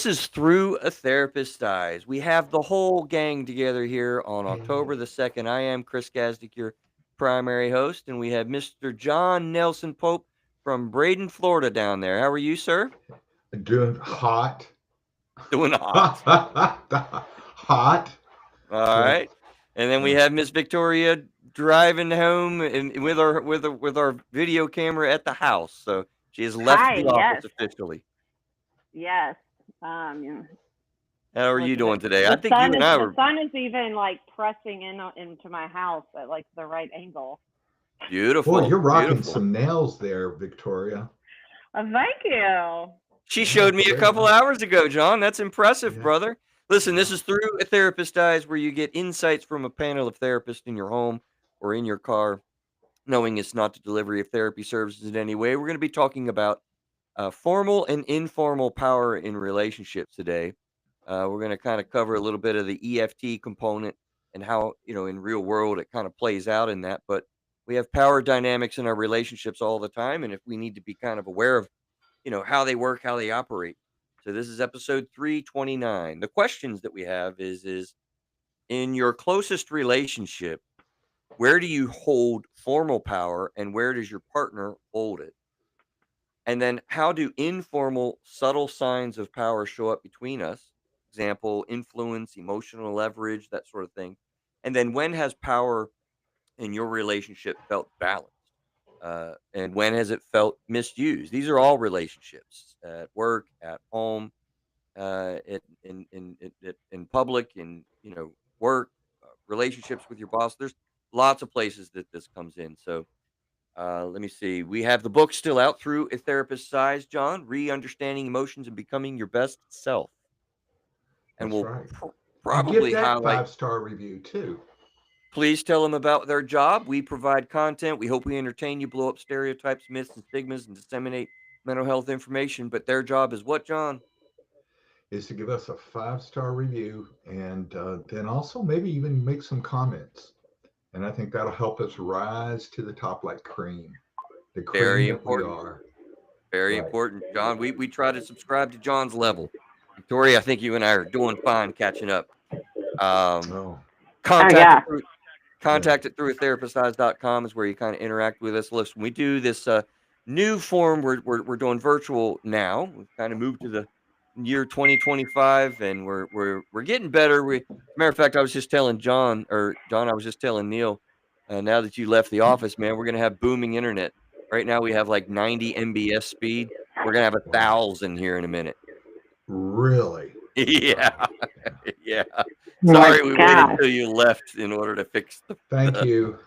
This is Through a Therapist's Eyes. We have the whole gang together here on October the 2nd. I am Chris Gazdick, your primary host, and we have Mr. John Nelson Pope from Braden, Florida down there. How are you, sir? Doing hot. Doing hot. Hot. All So, right. And then we yeah. have Miss Victoria driving home and with our video camera at the house. So she has left Hi, the yes, office officially. yes. Um, How are you Listen, doing today? I the think you sun and is I the were sun is even like pressing into my house at like the right angle. Boy, beautiful. you're rocking Beautiful. some nails there, Victoria. Thank you. She Yeah, showed me a very couple nice. hours ago, John. That's impressive, Yeah, brother. Listen, this yeah. is Through a Therapist's Eyes, where you get insights from a panel of therapists in your home or in your car, knowing it's not the delivery of therapy services in any way. We're going to be talking about formal and informal power in relationships today. We're going to kind of cover a little bit of the EFT component and how, in real world it kind of plays out in that. But we have power dynamics in our relationships all the time. And if we need to be kind of aware of how they work, how they operate. So this is episode 329. The questions that we have is in your closest relationship, where do you hold formal power and where does your partner hold it? And then how do informal subtle signs of power show up between us? Example, influence, emotional leverage, that sort of thing. And then when has power in your relationship felt balanced? And when has it felt misused? These are all relationships at work, at home, in public, in work, relationships with your boss. There's lots of places that this comes in. So let me see. We have the book still out, Through a Therapist's Eyes, John, Re-Understanding Emotions and Becoming Your Best Self, and That's we'll right. And give probably that highlight. 5-star review too. Please tell them about their job. We provide content. We hope we entertain you, blow up stereotypes, myths, and stigmas, and disseminate mental health information. But their job is what, John? Is to give us a 5-star review and then also maybe even make some comments. And I think that'll help us rise to the top like cream, the cream Very that we important. are. Very Right. important, John. We try to subscribe to John's level. Victoria, I think you and I are doing fine catching up. Um, Oh, Oh contact yeah. it through yeah. contact it through therapisteyes.com is where you kind of interact with us. Listen, we do this new form. We're doing virtual now. We've kind of moved to the year 2025, and we're getting better. Matter of fact, I was just telling John, I was just telling Neil. Now that you left the office, man, we're gonna have booming internet. Right now, we have like 90 mbs speed. We're gonna have a Wow. thousand here in a minute. Really? Yeah, Wow. Yeah. yeah. Oh my Sorry, we waited gosh. till you left in order to fix Thank the you.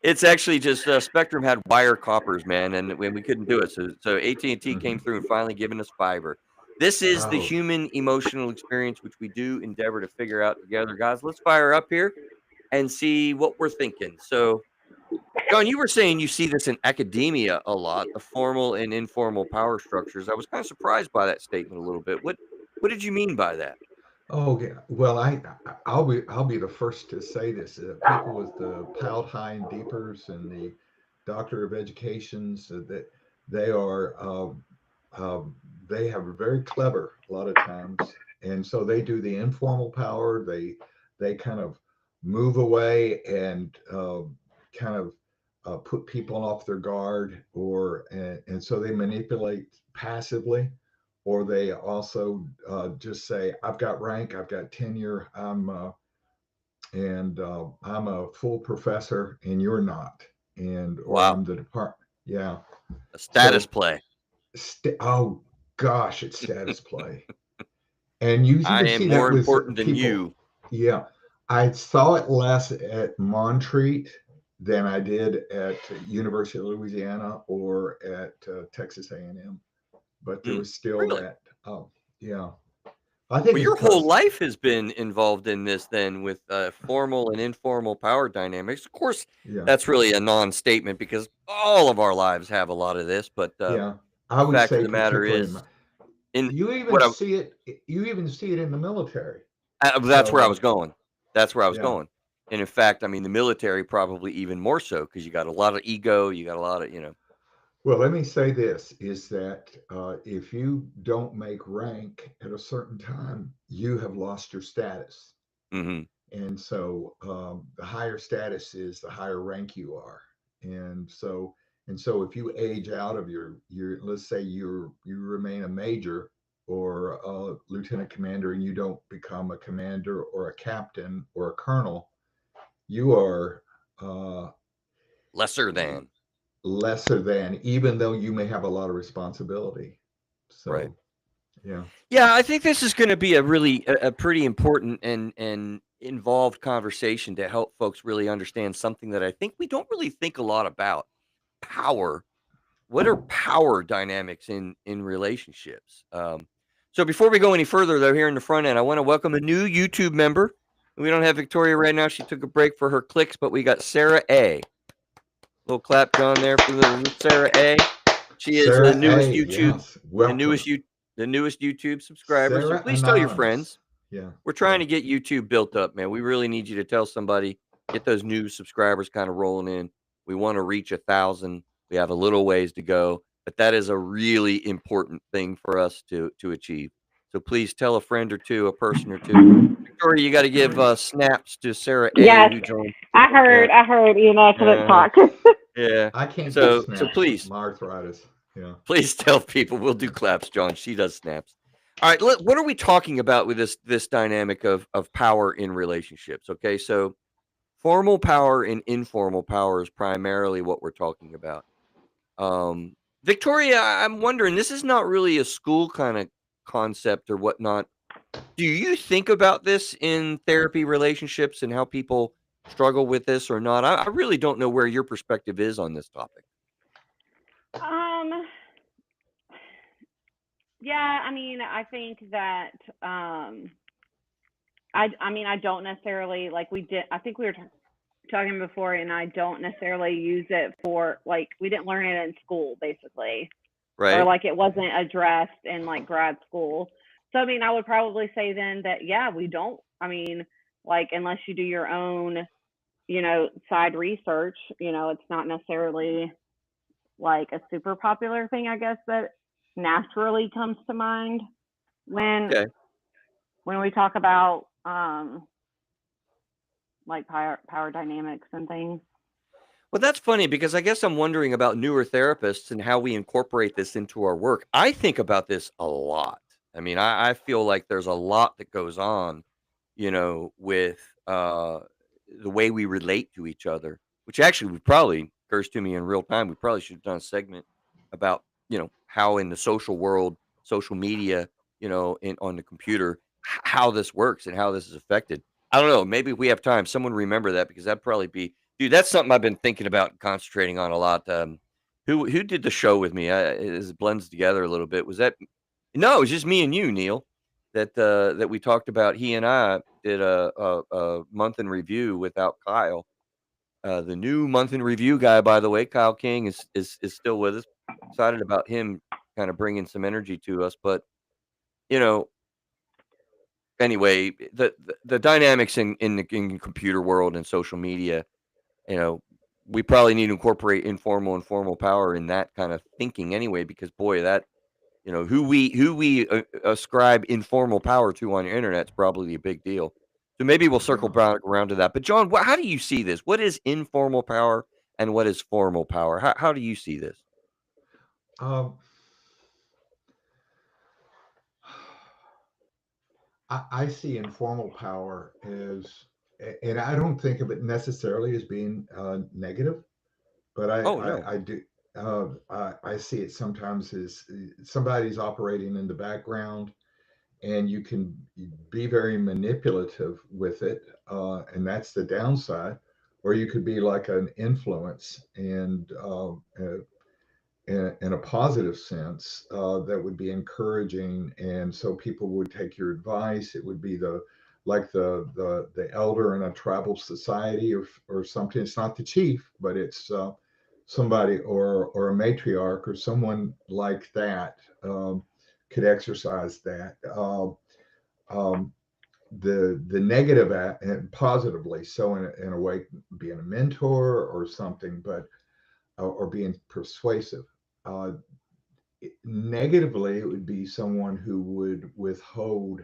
it's actually just Spectrum had wire coppers, man, and when we couldn't do it, so AT&T came Hmm. through and finally given us fiber. This is the Oh, human emotional experience which we do endeavor to figure out together, guys. Let's fire up here and see what we're thinking. So, John, you were saying you see this in academia a lot, the formal and informal power structures. I was kind of surprised by that statement a little bit. What did you mean by that? oh, yeah. Well, I'll be the first to say this. People with the Palatine Deepers and the Doctor of Educations that they are they have very clever a lot of times, and so they do the informal power. They kind of move away and kind of put people off their guard, or and so they manipulate passively, or they also just say, "I've got rank, I've got tenure, I'm a full professor, and you're not, and or Wow, I'm the department." Yeah. a status So, play. oh gosh, it's status play, and you I even am see that more with important than people. you. Yeah, I saw it less at Montreat than I did at University of Louisiana or at Texas A&M, but there Hmm, was still really? that. Oh, yeah. I think Well, it's your whole because, life has been involved in this then with formal and informal power dynamics. Of course, yeah, that's really a non-statement because all of our lives have a lot of this. But yeah. I the would fact of say the matter particularly in is, my, in you even what I see it. You even see it in the military. that's where I So was going. That's where I was yeah, going. And in fact, I mean, the military probably even more so because you got a lot of ego, you got a lot of. Well, let me say this is that if you don't make rank at a certain time, you have lost your status. Hmm. And so the higher status is, the higher rank you are. And so if you age out of your let's say you remain a major or a lieutenant commander and you don't become a commander or a captain or a colonel, you are uh, Lesser than. lesser than, even though you may have a lot of responsibility. Right. So yeah. Yeah, I think this is going to be a pretty important and involved conversation to help folks really understand something that I think we don't really think a lot about: power. What are power dynamics in relationships? So before we go any further, though, here in the front end, I want to welcome a new YouTube member. We don't have Victoria right now; she took a break for her clicks, but we got Sarah A. Little clap, John, there for the Sarah A. She is Sarah A, yes, the welcome. newest you, the newest YouTube subscriber. So Sarah please tell your Anonymous. friends. Yeah, We're trying yeah. to get YouTube built up, man. We really need you to tell somebody, get those new subscribers kind of rolling in. We want to reach 1,000. We have a little ways to go, but that is a really important thing for us to achieve. So please tell a friend or two, a person or two. Victoria, you got to give snaps to Sarah A, Yes, who joined. I Yeah, heard. I heard. You know, I couldn't uh, talk. yeah. I can't give So snaps, please, my arthritis. Yeah. please tell people. We'll do claps, John. She does snaps. All right. What are we talking about with this dynamic of power in relationships? Okay, so formal power and informal power is primarily what we're talking about. Um, Victoria, I'm wondering. This is not really a school kind of concept or whatnot. Do you think about this in therapy relationships and how people struggle with this or not? I really don't know where your perspective is on this topic. um, yeah, I mean, I think that I mean, I don't necessarily like we did. I think we were talking before, and I don't necessarily use it for like we didn't learn it in school, basically, or Right? like it wasn't addressed in like grad school. So I mean, I would probably say then that yeah, we don't. I mean, like unless you do your own, side research, it's not necessarily like a super popular thing, I guess, that naturally comes to mind when Okay. we talk about like power dynamics and things. Well, that's funny because I guess I'm wondering about newer therapists and how we incorporate this into our work. I think about this a lot. I mean, I feel like there's a lot that goes on, with the way we relate to each other, which actually would probably occurs to me in real time. We probably should have done a segment about, how in the social world, social media, on the computer, how this works and how this is affected. I don't know. Maybe if we have time, someone remember that because that'd probably be. Dude, that's something I've been thinking about and concentrating on a lot. Who did the show with me? It blends together a little bit. Was that no? It was just me and you, Neil. That we talked about. He and I did a month in review without Kyle. The new month in review guy, by the way, Kyle King is still with us. Excited about him kind of bringing some energy to us. But you know, anyway, the dynamics in the computer world and social media, you know, we probably need to incorporate informal and formal power in that kind of thinking anyway, because boy, that who we ascribe informal power to on the internet is probably a big deal. So maybe we'll circle Yeah. back around to that. But John, how do you see this? What is informal power and what is formal power? How do you see this? Um, I see informal power as, and I don't think of it necessarily as being negative, but Oh no. I do. I see it sometimes as somebody's operating in the background, and you can be very manipulative with it, and that's the downside. Or you could be like an influence, and in a positive sense, that would be encouraging, and so people would take your advice. It would be the like the elder in a tribal society, or something. It's not the chief, but it's somebody, or a matriarch or someone like that, could exercise that. Um, the negative and positively, so in a way, being a mentor or something, but or being persuasive. uh, negatively, it would be someone who would withhold,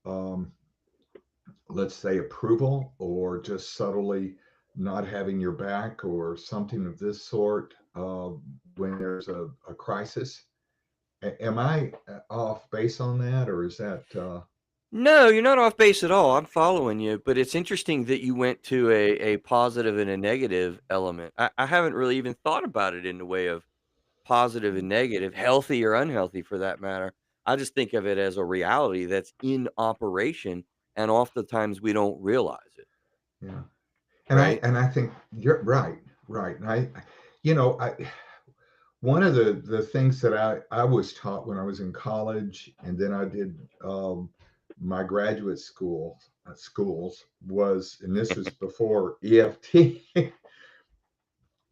um, let's say, approval, or just subtly not having your back, or something of this sort, when there's a crisis. Am I off base on that, or is that? No, you're not off base at all. I'm following you, but it's interesting that you went to a positive and a negative element. I haven't really even thought about it in the way of positive and negative, healthy or unhealthy for that matter. I just think of it as a reality that's in operation, and oftentimes we don't realize it, Yeah, right? and I think you're right, right. And I one of the things that I was taught when I was in college, and then I did, my graduate schools, was, and this was before EFT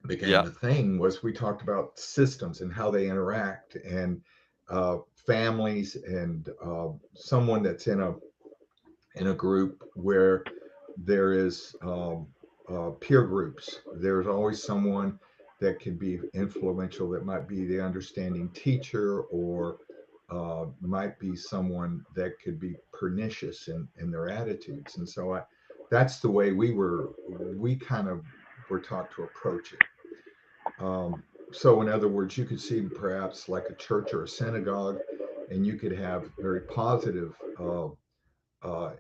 became Yeah. the thing, was we talked about systems and how they interact, and families, and someone that's in a group where there is, peer groups. There's always someone that can be influential, that might be the understanding teacher, or might be someone that could be pernicious in their attitudes. And so that's the way we kind of were taught to approach it. So in other words, you could see perhaps like a church or a synagogue, and you could have very positive, uh,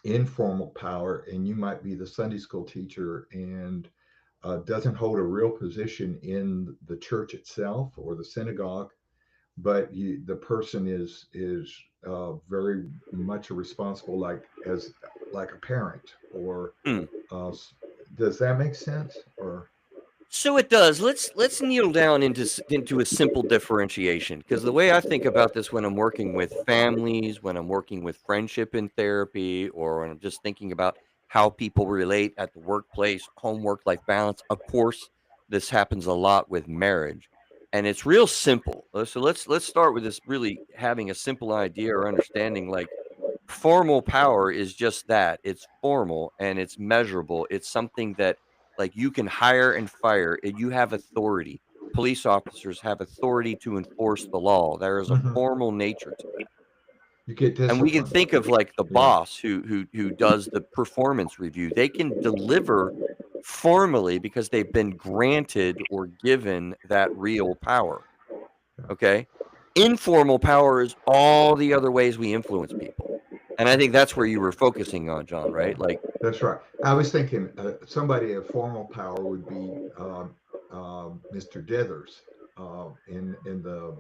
informal power, and you might be the Sunday school teacher, and doesn't hold a real position in the church itself or the synagogue, but the person is very much a responsible, like a parent, or Hmm. uh, does that make sense? Or So it does. Let's kneel down into a simple differentiation, because the way I think about this when I'm working with families, when I'm working with friendship in therapy, or when I'm just thinking about how people relate at the workplace, home work life balance. Of course, this happens a lot with marriage, and it's real simple. So let's start with this, really having a simple idea or understanding. Like, formal power is just that. It's formal and it's measurable. It's something that, like, you can hire and fire, and you have authority. Police officers have authority to enforce the law. There is a Mhm. formal nature to that. You get And we can discipline. think of like the Yeah. boss who does the performance review. They can deliver formally because they've been granted or given that real power. Yeah. Okay? Informal power is all the other ways we influence people. And I think that's where you were focusing on, John, right? Like, That's right. I was thinking, somebody of formal power would be, Mr. Dithers, in the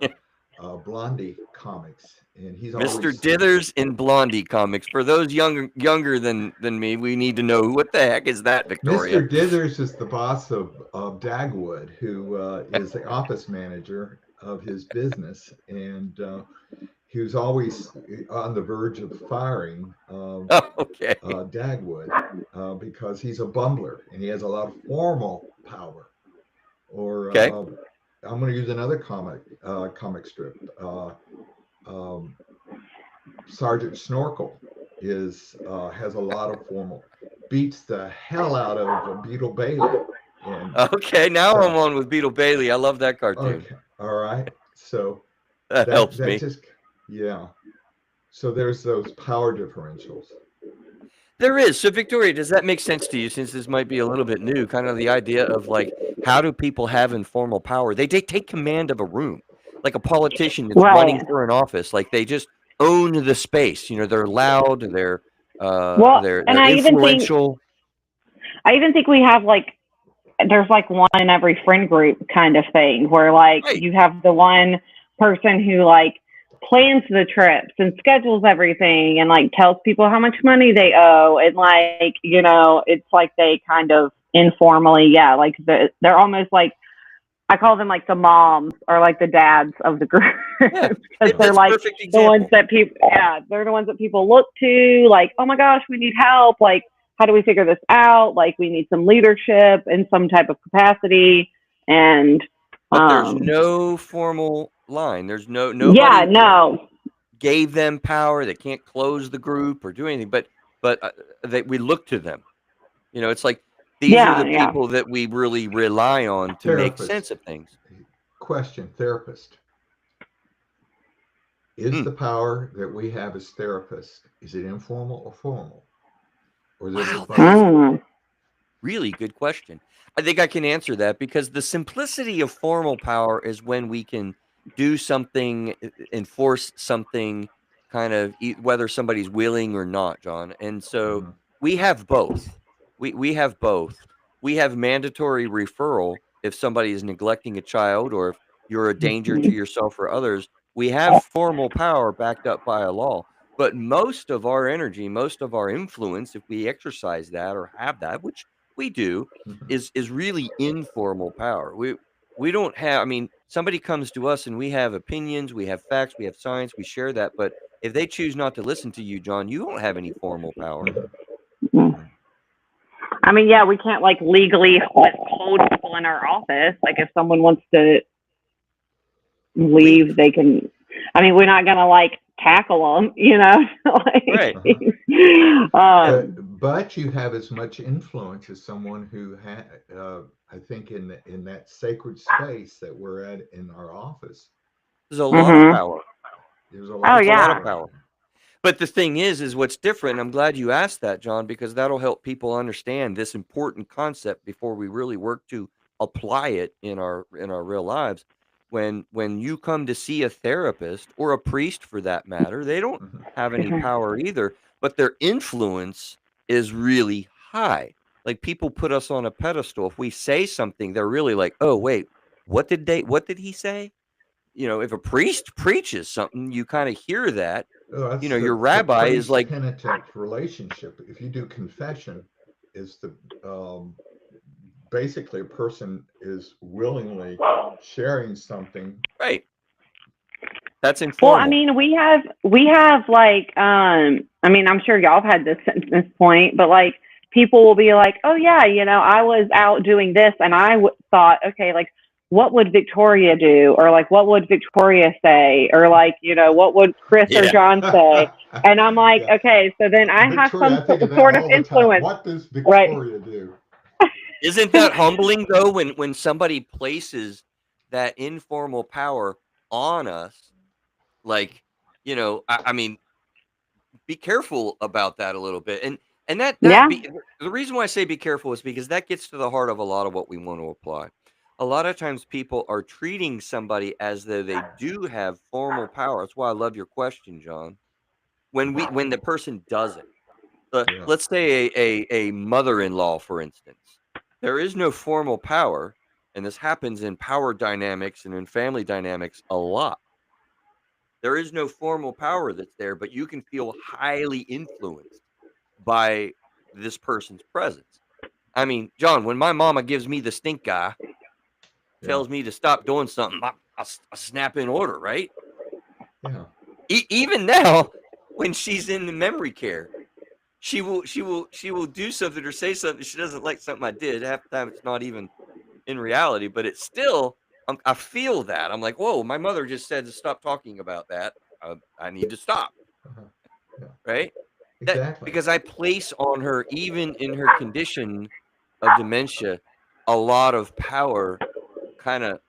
Blondie comics, and he's Mr. always Dithers in Blondie comics. For those younger than me, we need to know what the heck is that, Victoria? Mr. Dithers is the boss of Dagwood, who is the office manager of his business, and he was always on the verge of firing, Oh, okay. Dagwood, because he's a bumbler and he has a lot of formal power. Or Okay. I'm going to use another comic strip. Um, Sergeant Snorkel has a lot of formal, beats the hell out of Beetle Bailey, and Okay. Now I'm so on with Beetle Bailey. I love that cartoon. okay, all right. So That helps that me. just, yeah. So there's those power differentials. There is. So, Victoria, does that make sense to you, since this might be a little bit new? Kind of the idea of, like, how do people have informal power? They take command of a room, like a politician that's running Right. for an office. Like, they just own the space. They're loud. Well, and They're influential. I even think we have like there's like one in every friend group kind of thing where like Right. you have the one person who like plans the trips and schedules everything and like tells people how much money they owe and like it's like they kind of informally like they're almost like I call them like the moms or like the dads of the group Yeah. because they're That's a like perfect the ones example. that people they're the ones that people look to like oh my gosh we need help like how do we figure this out like we need some leadership in some type of capacity and But there's um no formal line. There's yeah nobody no gave them power. They can't close the group or do anything. But we look to them. It's like these are yeah the yeah people that we really rely on to make Therapists, sense of things. question, therapist. Is Hmm. the power that we have as therapists, is it informal or formal? Or is Wow, it that is both? Mm. really good question. I think I can answer that because the simplicity of formal power is when we can do something, enforce something, kind of whether somebody's willing or not, John. And so Hmm. we have both. We have both. We have mandatory referral if somebody is neglecting a child or if you're a danger to yourself or others. We have formal power backed up by a law. But most of our energy, most of our influence, if we exercise that or have that, which we do, Hmm. is really informal power. We don't have, I mean, somebody comes to us and we have opinions, we have facts, we have science, we share that, but if they choose not to listen to you, John, you don't have any formal power. Hmm. Mm. I mean, yeah, we can't like legally hold people in our office. Like if someone wants to leave, Leave. they can. I mean, we're not gonna like tackle them, Right. Uh-huh. um, But you have as much influence as someone who had, I think, in that sacred space that we're at in our office. There's a lot of mhm. power. There's a Oh lot There's of a lot yeah. of power. power. But the thing is what's different. I'm glad you asked that, John, because that'll help people understand this important concept before we really work to apply it in our real lives. When you come to see a therapist or a priest for that matter, they don't Hmm. have any Mhm. power either, but their influence is really high. Like people put us on a pedestal. If we say something, they're really like, "Oh, wait, what did he say?" If a priest preaches something, you kind of hear that. Oh, that's Your the rabbi is priest like, penitent relationship. If you do confession, is the basically a person is willingly sharing something. right, that's Well, I informal. mean, we have like I mean, I'm sure y'all have had this at this point, but like people will be like, "Oh yeah, I was out doing this and thought, okay, like what would Victoria do or like what would Victoria say or like, what would Chris or Yeah. John say?" And I'm like, Yeah, "Okay, so then I have Victoria, some I think of that sort of all the time. influence, What does right?" Victoria do? Isn't that humbling though when somebody places that informal power on us? Like, I mean, be careful about that a little bit. And that Yeah. be the reason why I say be careful is because that gets to the heart of a lot of what we want to apply. A lot of times people are treating somebody as though they do have formal power. That's why I love your question, John. When the person doesn't. Yeah. Let's say a mother-in-law, for instance. There is no formal power, and this happens in power dynamics and in family dynamics a lot. There is no formal power that's there, but you can feel highly influenced by this person's presence. I mean, John, when my mama gives me the stink eye, Yeah. tells me to stop doing something, I snap in order, right? Yeah. Even now, when she's in the memory care, she will do something or say something she doesn't like something I did. Half the time it's not even in reality, but it's still I feel that. I'm like, "Whoa, my mother just said to stop talking about that. I need to stop." Uh-huh. Yeah. Right? That Exactly. because I place on her, even in her condition of dementia, a lot of power, kind of,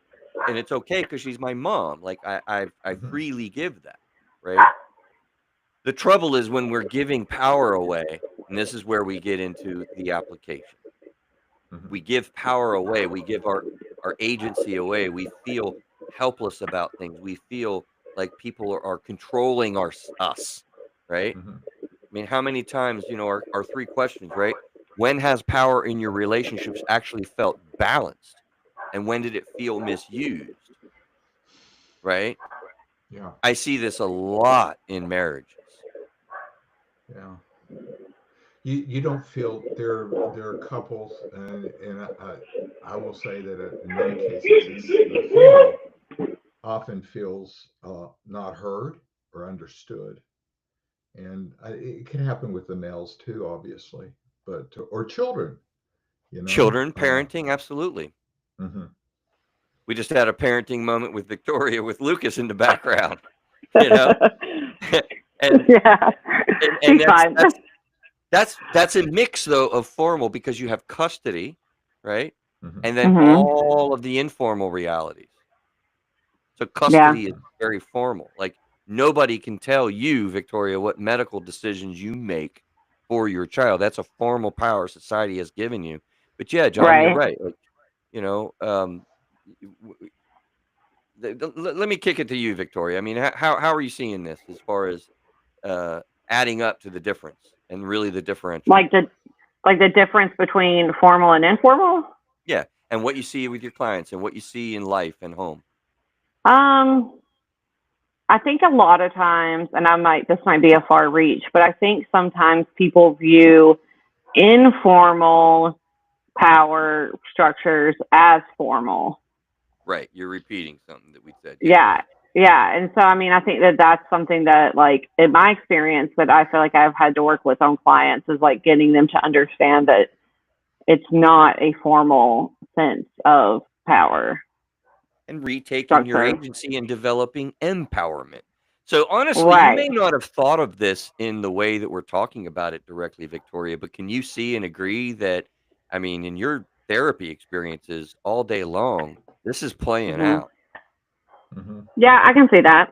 and it's okay because she's my mom. Like I Hmm. freely give that, right? The trouble is when we're giving power away, and this is where we get into the application. Hmm. We give power away, we give our agency away, we feel helpless about things, we feel like people are controlling us, right? Hmm. I mean, how many times, our three questions, right? When has power in your relationships actually felt balanced? And when did it feel misused? Right? Yeah. I see this a lot in marriages. Yeah. You don't feel there are couples, and I will say that in many cases it's the female often feels not heard or understood, and it can happen with the males too, obviously, but or children, you know. Children, parenting, absolutely. Mhm. We just had a parenting moment with Victoria with Lucas in the background, you know? and Yeah. and She's that's fine. that's a mix though of formal because you have custody, right? Mhm. And then Mhm. all of the informal realities. So Yeah. custody is very formal. Like nobody can tell you, Victoria, what medical decisions you make for your child. That's a formal power society has given you. But yeah, John, you're Right. right. Like, you know, let me kick it to you, Victoria. I mean, how are you seeing this as far as uh, adding up to the difference and really the differential? Like the difference between formal and informal. Yeah, and what you see with your clients and what you see in life and home. Um, I think a lot of times, and this might be a far reach, but I think sometimes people view informal power structures as formal. Right, you're repeating something that we said. Yes. Yeah. Yeah. And so, I mean, I think that that's something that, like, in my experience, that I feel like I've had to work with on clients is like getting them to understand that it's not a formal sense of power And retaking your structure. agency and developing empowerment. So honestly, you Right. may not have thought of this in the way that we're talking about it directly, Victoria, but can you see and agree that, I mean, in your therapy experiences all day long, this is playing Hmm. out? Hmm. Yeah, I can see that.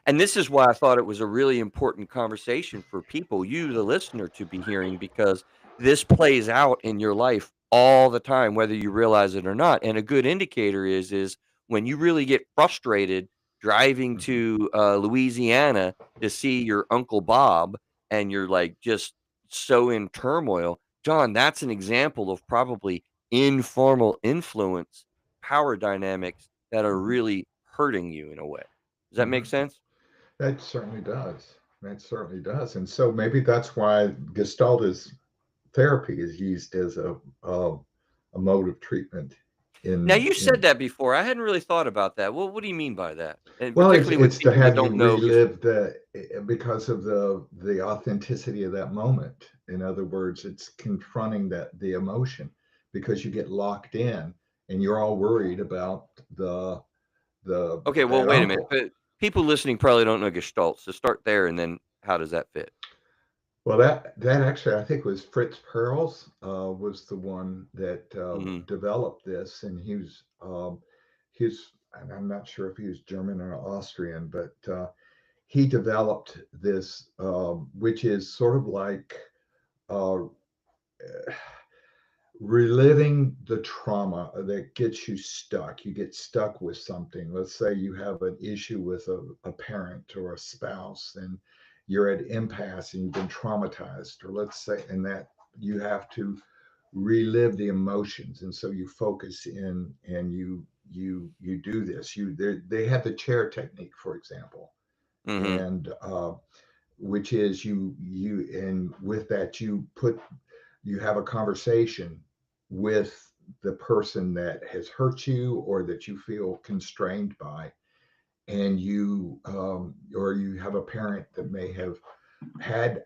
And this is why I thought it was a really important conversation for people, you, the listener, to be hearing because this plays out in your life all the time, whether you realize it or not. And a good indicator is when you really get frustrated driving Hmm. to Louisiana to see your Uncle Bob, and you're like just so in turmoil. John, that's an example of probably informal influence, power dynamics that are Hmm. really hurting you in a way. Does that make Hmm. sense? That certainly does. That certainly does. And so maybe that's why Gestalt therapy is used as a mode of treatment Now in you said in that before. I hadn't really thought about that. Well, what do you mean by that? And well, particularly with it's to people that have you don't know relive because of the authenticity of that moment. In other words, it's confronting the emotion because you get locked in and you're all worried about the Okay, well, that wait a minute. uncle. But people listening probably don't know Gestalt. So start there and then how does that fit? Well, that actually I think was Fritz Perls was the one that Hmm. developed this, and he's and I'm not sure if he was German or Austrian, but he developed this, which is sort of like uh, reliving the trauma that gets you stuck. You get stuck with something. Let's say you have an issue with a parent or a spouse, and you're at impasse and you've been traumatized, or let's say, and that you have to relive the emotions, and so you focus in and you do this. They have the chair technique, for example, Hmm. and which is and with that you have a conversation with the person that has hurt you or that you feel constrained by, and or you have a parent that may have had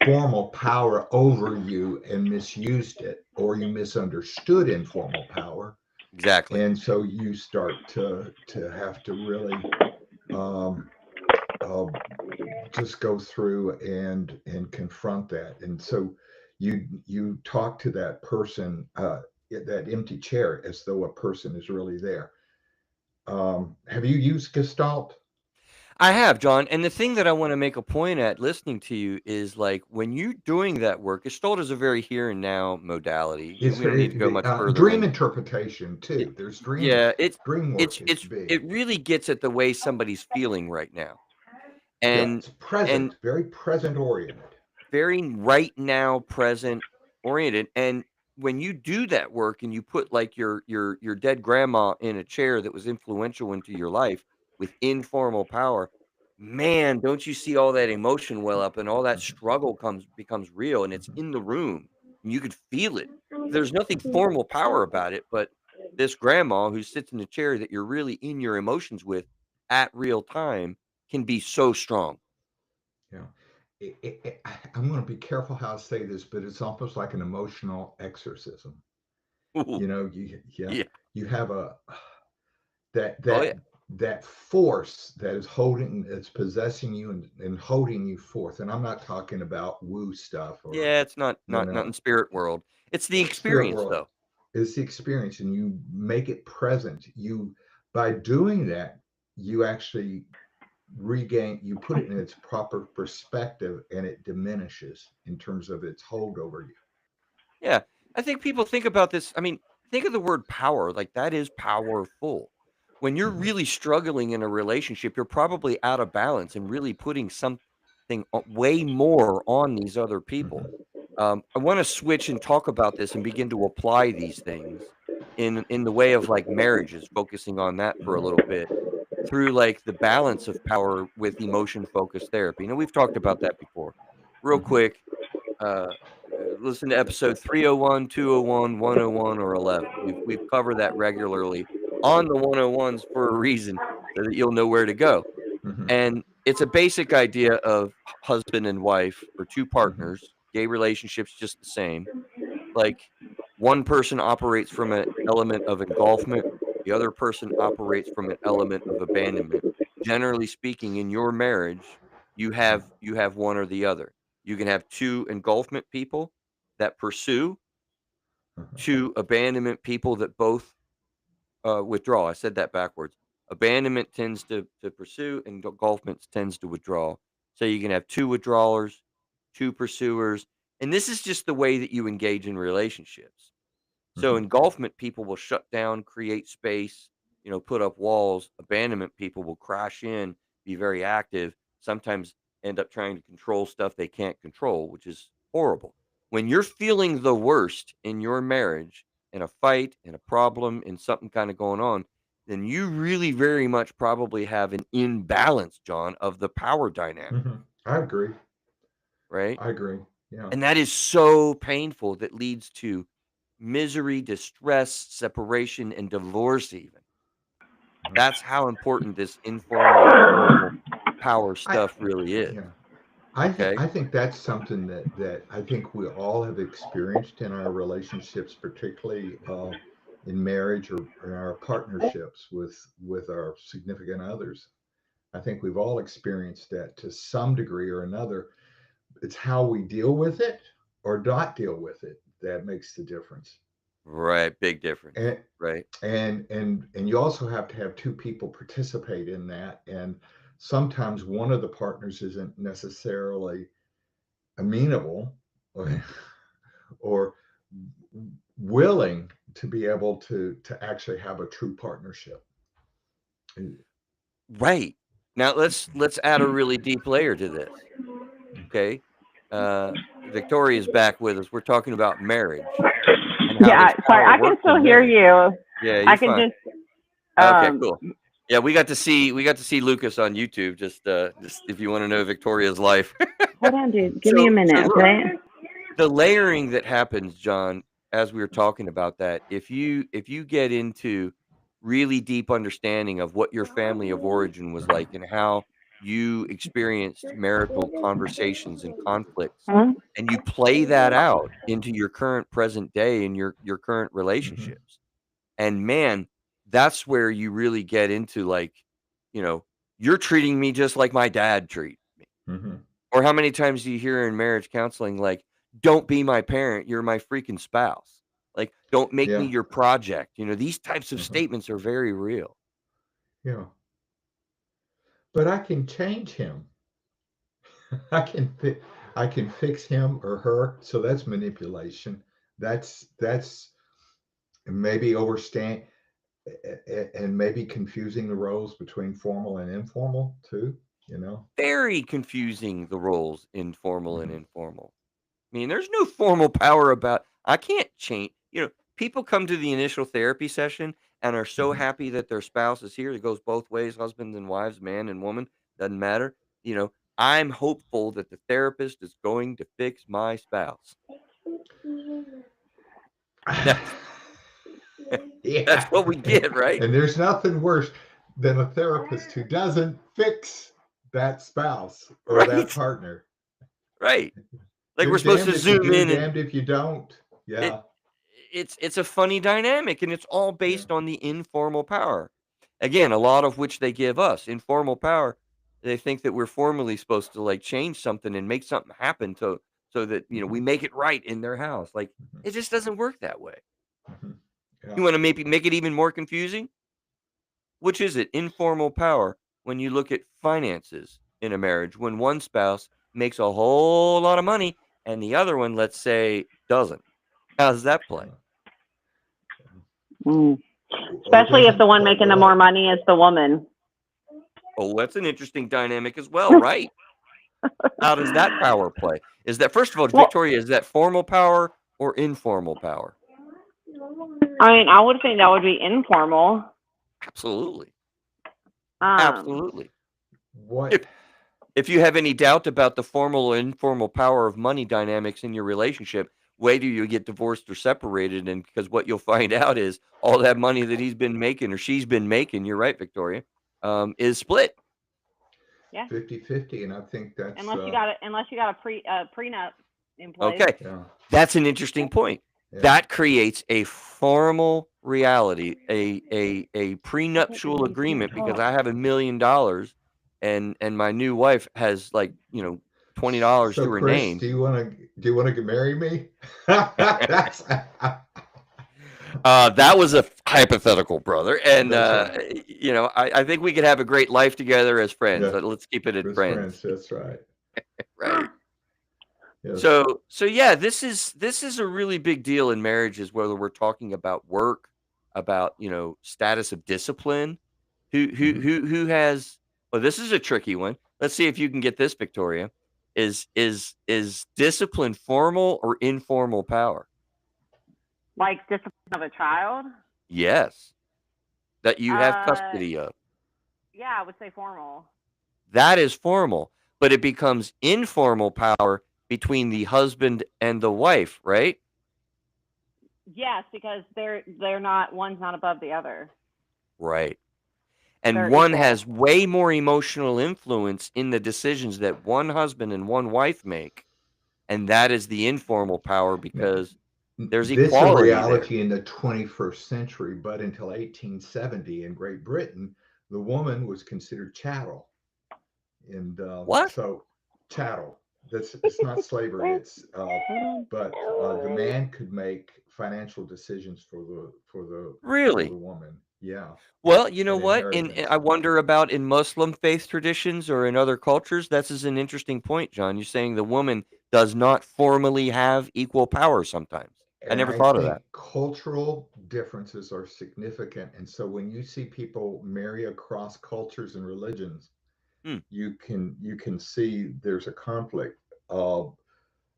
formal power over you and misused it, or you misunderstood informal power, Exactly. and so you start to have to really um, uh, just go through and confront that. And so you talk to that person, that empty chair, as though a person is really there. Have you used Gestalt? I have, John. And the thing that I want to make a point at listening to you is like when you're doing that work, Gestalt is a very here and now modality. It's We don't need to go much further dream in. interpretation Y- too. There's Yeah, dream work is big. it really gets at the way somebody's feeling right now. Yeah, And it's and present, very present oriented. very right now present oriented. And when you do that work and you put like your dead grandma in a chair that was influential into your life with informal power, man, don't you see all that emotion well up and all that Mhm, struggle comes becomes real and it's mhm, in the room and you could feel it. There's nothing formal power about it, but this grandma who sits in the chair that you're really in your emotions with at real time can be so strong. yeah. I'm going to be careful how I say this, but it's almost like an emotional exorcism. Ooh, Yeah, yeah. you have that Oh yeah. that that force that is holding, that's possessing you and holding you forth. And I'm not talking about woo stuff or Yeah, it's not you not know in spirit world. It's the spirit experience world. though. It's the experience, and you make it present. You by doing that, you actually you put it in its proper perspective, and it diminishes in terms of its hold over you. Yeah. I think people think about this. I mean, think of the word power. Like that is powerful. When you're Mhm, really struggling in a relationship, you're probably out of balance and really putting something way more on these other people. mhm, I want to switch and talk about this and begin to apply these things in the way of like marriages, focusing on that for a little bit through like the balance of power with emotion focused therapy. We've talked about that before. Real mhm, quick, listen to episode 301, 201, 101, or 11. We've covered that regularly on the 101s for a reason so that you'll know where to go. mhm, And it's a basic idea of husband and wife or two mhm, partners, gay relationships just the same. Like one person operates from an element of engulfment, the other person operates from an element of abandonment. Generally speaking, in your marriage, you have one or the other. You can have two engulfment people that pursue, mhm, two abandonment people that both withdraw. I said that backwards. Abandonment tends to pursue, and engulfment tends to withdraw. So you can have two withdrawers, two pursuers, and this is just the way that you engage in relationships. So mhm, engulfment people will shut down, create space, put up walls. Abandonment people will crash in, be very active, sometimes end up trying to control stuff they can't control, which is horrible. When you're feeling the worst in your marriage, in a fight, in a problem, in something kind of going on, then you really very much probably have an imbalance, John, of the power dynamic, mhm. I agree. right? I agree. Yeah. And that is so painful that leads to misery, distress, separation, and divorce even. Mhm. That's how important this informal and formal power I stuff really is, yeah. I think okay? I think that's something that I think we all have experienced in our relationships, particularly in marriage or in our partnerships with our significant others. I think we've all experienced that to some degree or another. It's how we deal with it or not deal with it that makes the difference. Right, big difference, And right? and you also have to have two people participate in that. And sometimes one of the partners isn't necessarily amenable or, or willing to be able to actually have a true partnership. Right. Now let's add a really deep layer to this, okay? Uh, Victoria's back with us. We're talking about marriage and how this Yeah, sorry, power I can works still in hear marriage. you. Yeah, you're I can fine. just Okay, um cool. Yeah, we got to see Lucas on YouTube, just if you wanna know Victoria's life. hold on, dude. Give me a So minute, look, okay? the layering that happens, John, as we were talking about that, if you get into really deep understanding of what your family of origin was like and how you experienced marital conversations and conflicts, Huh? and you play that out into your current present day and your current Mhm, relationships, and man, that's where you really get into like, you know, you're treating me just like my dad treat me. mhm. Or how many times do you hear in marriage counseling, like, don't be my parent, you're my freaking spouse. Like, don't make me Yeah. your project. These types of Mhm. statements are very real. Yeah. But I can change him. I can I can fix him or her. So that's manipulation. That's maybe overstand and maybe confusing the roles between formal and informal too, you know? Very confusing the roles in formal and Mhm, informal. I mean, there's no formal power about I can't change. People come to the initial therapy session and are so mhm. happy that their spouse is here. It goes both ways, husbands and wives, man and woman, doesn't matter. I'm hopeful that the therapist is going to fix my spouse. That's that's Yeah. what we get, right? And there's nothing worse than a therapist who doesn't fix that spouse or that Right, partner. right. Like we're You're supposed damned to if you zoom do, in and damned if you don't. it Yeah. it's a funny dynamic, and it's all Yeah. based on the informal power. Again, a lot of which they give us. Informal power, they think that we're formally supposed to, like, change something and make something happen so that, we Mhm, make it right in their house. Like, mhm, it just doesn't work that way. mhm. Yeah. You wanna maybe make it even more confusing? which is it? Informal power. When you look at finances in a marriage, when one spouse makes a whole lot of money and the other one, let's say, doesn't. How does that play? Mm. Or Especially if the doesn't one quite making the more well. money is the woman. Oh, that's an interesting dynamic as well, right? How does that power play? Is that, first of all, Well, Victoria, is that formal power or informal power? I mean, I would think that would be informal. Absolutely. Um, Absolutely. What? If if you have any doubt about the formal or informal power of money dynamics in your relationship, wait till you get divorced or separated, and because what you'll find out is all that money that he's been making or she's been making, you're right, Victoria, is split. yeah. 50-50, and I think that's Unless you got a prenup in place. Okay. yeah, That's an interesting point. yeah. That creates a formal reality, a prenuptial agreement because I have $1 million and my new wife has like, $20 So to her Chris, name. do you want to marry me? That's That was a hypothetical, brother, and that's right. I think we could have a great life together as friends. Yeah, Let's keep it at Chris friends, Friends. That's right. right? Yes. So yeah, this is a really big deal in marriages, whether we're talking about work, about status of discipline, Hmm. who has. Well, this is a tricky one. Let's see if you can get this, Victoria. Is discipline formal or informal power? Like discipline of a child. Yes, that you have Uh, custody of. yeah, I would say formal. That is formal, but it becomes informal power between the husband and the wife, right? Yes, because they're not one's not above the other. Right. And They're one equal. has way more emotional influence in the decisions that one husband and one wife make, and that is the informal power because there's This a equality there. reality in the 21st century, but until 1870 in Great Britain, the woman was considered chattel, and What? so chattel. That's it's not slavery. It's but the man could make financial decisions for the Really? woman. Yeah, Well, you know and what? I inheritance. wonder about in Muslim faith traditions or in other cultures. This is an interesting point, John. You're saying the woman does not formally have equal power sometimes. I And never I thought of that. think cultural differences are significant. And so when you see people marry across cultures and religions, Hmm. you can see there's a conflict.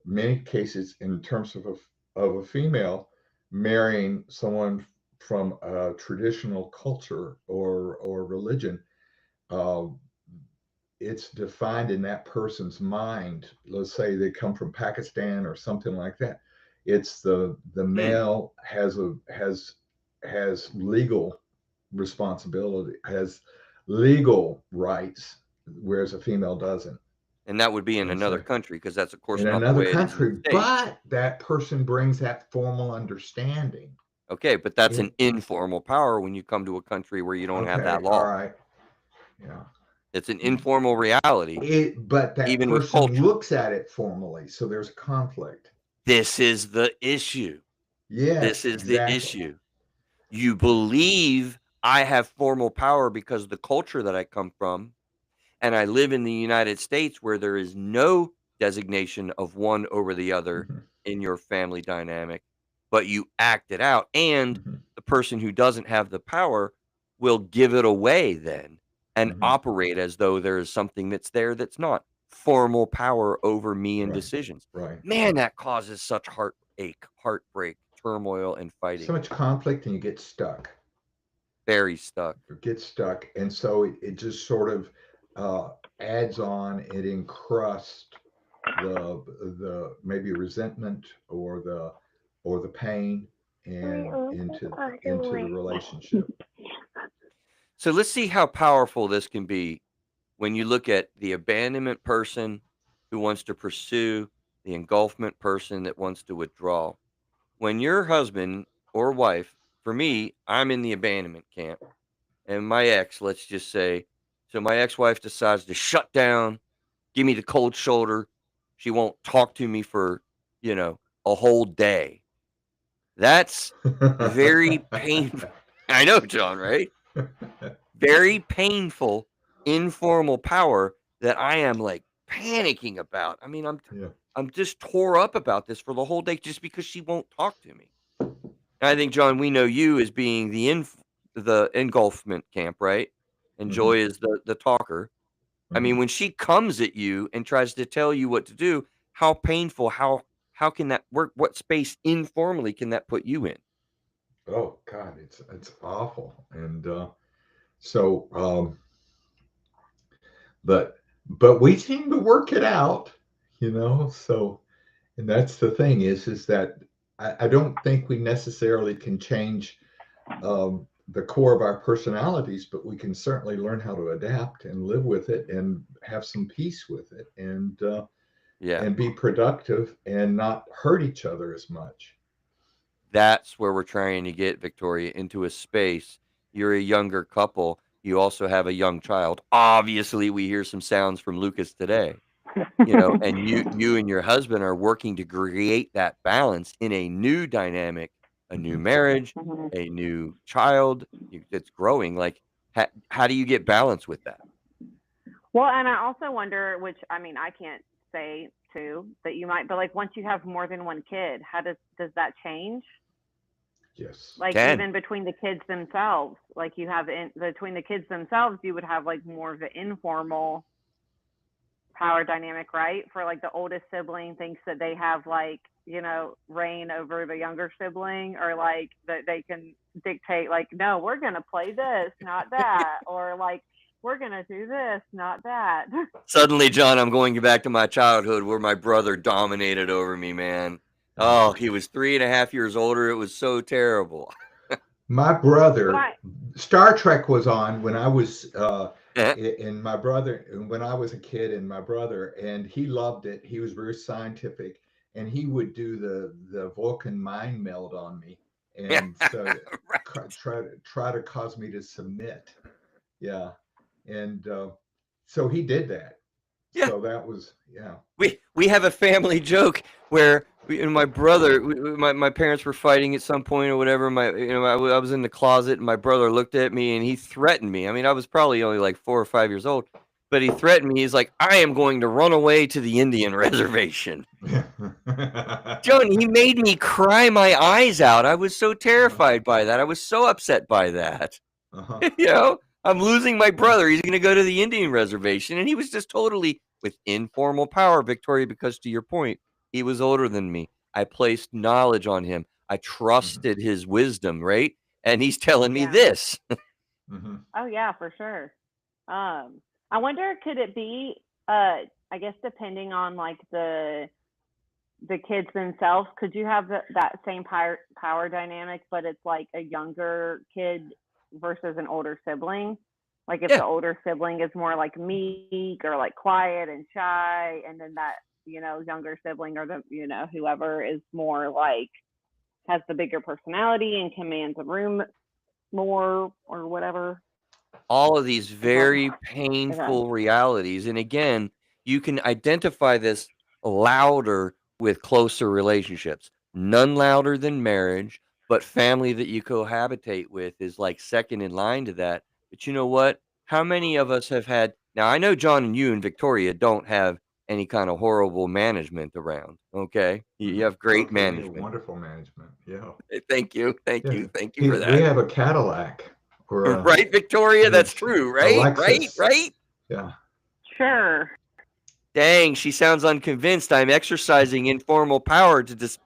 Many cases in terms of a female marrying someone from a traditional culture or religion, uh, it's defined in that person's mind. Let's say they come from Pakistan or something like that. It's the Hmm. male has legal responsibility, has legal rights, whereas a female doesn't. And that would be in And another so country because that's, of course, in not the another way it is in the country, States. but that person brings that formal understanding. Okay, but that's an In informal power when you come to a country where you don't have okay, that all law. right, yeah. It's an informal reality, But that even with person culture. looks at it formally, so there's a conflict. This is the issue. This Yes, is the exactly. issue. You believe I have formal power because of the culture that I come from, and I live in the United States where there is no designation of one over the other Hmm. in your family dynamic, but you act it out. And Hmm. the person who doesn't have the power will give it away then and Hmm. operate as though there is something that's there that's not formal power over me and Right, decisions. right. Man, that causes such heartache, heartbreak, turmoil, and So fighting. much conflict, and you get stuck. Very stuck. You get stuck, and so it just sort of uh, adds on. It encrusts the maybe resentment or the pain and into the relationship. So let's see how powerful this can be when you look at the abandonment person who wants to pursue, the engulfment person that wants to withdraw. When your husband or wife, for me, I'm in the abandonment camp, and my ex, let's just say, so my ex wife decides to shut down, give me the cold shoulder. She won't talk to me for, a whole day. That's very painful. I know, John, right? very painful, informal power that I am like panicking about. I mean, Yeah. I'm just tore up about this for the whole day just because she won't talk to me. And I think, John, we know you as being the engulfment camp, right? And Hmm. Joy is the talker. I mean, Hmm. when she comes at you and tries to tell you what to do, how painful, how can that work? What space informally can that put you in? Oh God, it's awful. And so, but we seem to work it out, you know. So, and that's the thing is that I don't think we necessarily can change the core of our personalities, but we can certainly learn how to adapt and live with it and have some peace with it Yeah. and be productive and not hurt each other as much. That's where we're trying to get Victoria into a space. You're a younger couple. You also have a young child. Obviously, we hear some sounds from Lucas today, and you and your husband are working to create that balance in a new dynamic, a new Hmm. marriage, Mhm. a new child that's growing. Like, how do you get balance with that? Well, and I also wonder, which I mean, I can't say too that you might, but like once you have more than one kid, how does that change? Yes. Like Can even between the kids themselves, like you have between the kids themselves, you would have like more of the informal power dynamic, right? For like the oldest sibling thinks that they have like, reign over the younger sibling, or like that they can dictate like, no, we're going to play this, not that, or like we're going to do this, not that. Suddenly, John, I'm going back to my childhood where my brother dominated over me, man. Oh, Oh, he was 3.5 years older. It was so terrible. my But brother, I Star Trek was on when I was Eh, and my brother when I was a kid, and my brother, and he loved it. He was very scientific, and he would do the Vulcan mind meld on me, yeah, and so right. try to cause me to submit. Yeah, and so he did that. Yeah, So that was, yeah. we have a family joke where my brother, my parents were fighting at some point or whatever. I was in the closet and my brother looked at me and he threatened me. I mean, I was probably only like 4 or 5 years old, but he threatened me. He's like, "I am going to run away to the Indian reservation." John, he made me cry my eyes out. I was so Uh-huh. terrified by that. I was so upset by that. Uh-huh. I'm losing my Yeah. brother. He's going to go to the Indian reservation. And he was just totally with informal power, Victoria, because to your point, he was older than me. I placed knowledge on him. I Hmm. trusted his wisdom, right? And he's telling me Yeah. this. Hmm. Oh yeah, for sure. I wonder, could it be I guess depending on like the kids themselves, could you have that same power dynamic, but it's like a younger kid versus an older sibling? Like if Yeah. the older sibling is more like meek or like quiet and shy, and then that, younger sibling or the, whoever is more like has the bigger personality and commands a room more or whatever. All of these Is that very okay? painful realities. And again, you can identify this louder with closer relationships. None louder than marriage, but family that you cohabitate with is like second in line to that. But you know what? How many of us have had now I know John and you and Victoria don't have any kind of horrible management around. Okay. You Hmm. have great Okay, we have management. wonderful management. Yeah. Thank you. Thank Yeah. you. Thank you for We that. have a Cadillac or Right, Victoria? That's it's true, a right? Right? Lexus. Right? Yeah. Sure. Dang, she sounds unconvinced. I'm exercising informal power to just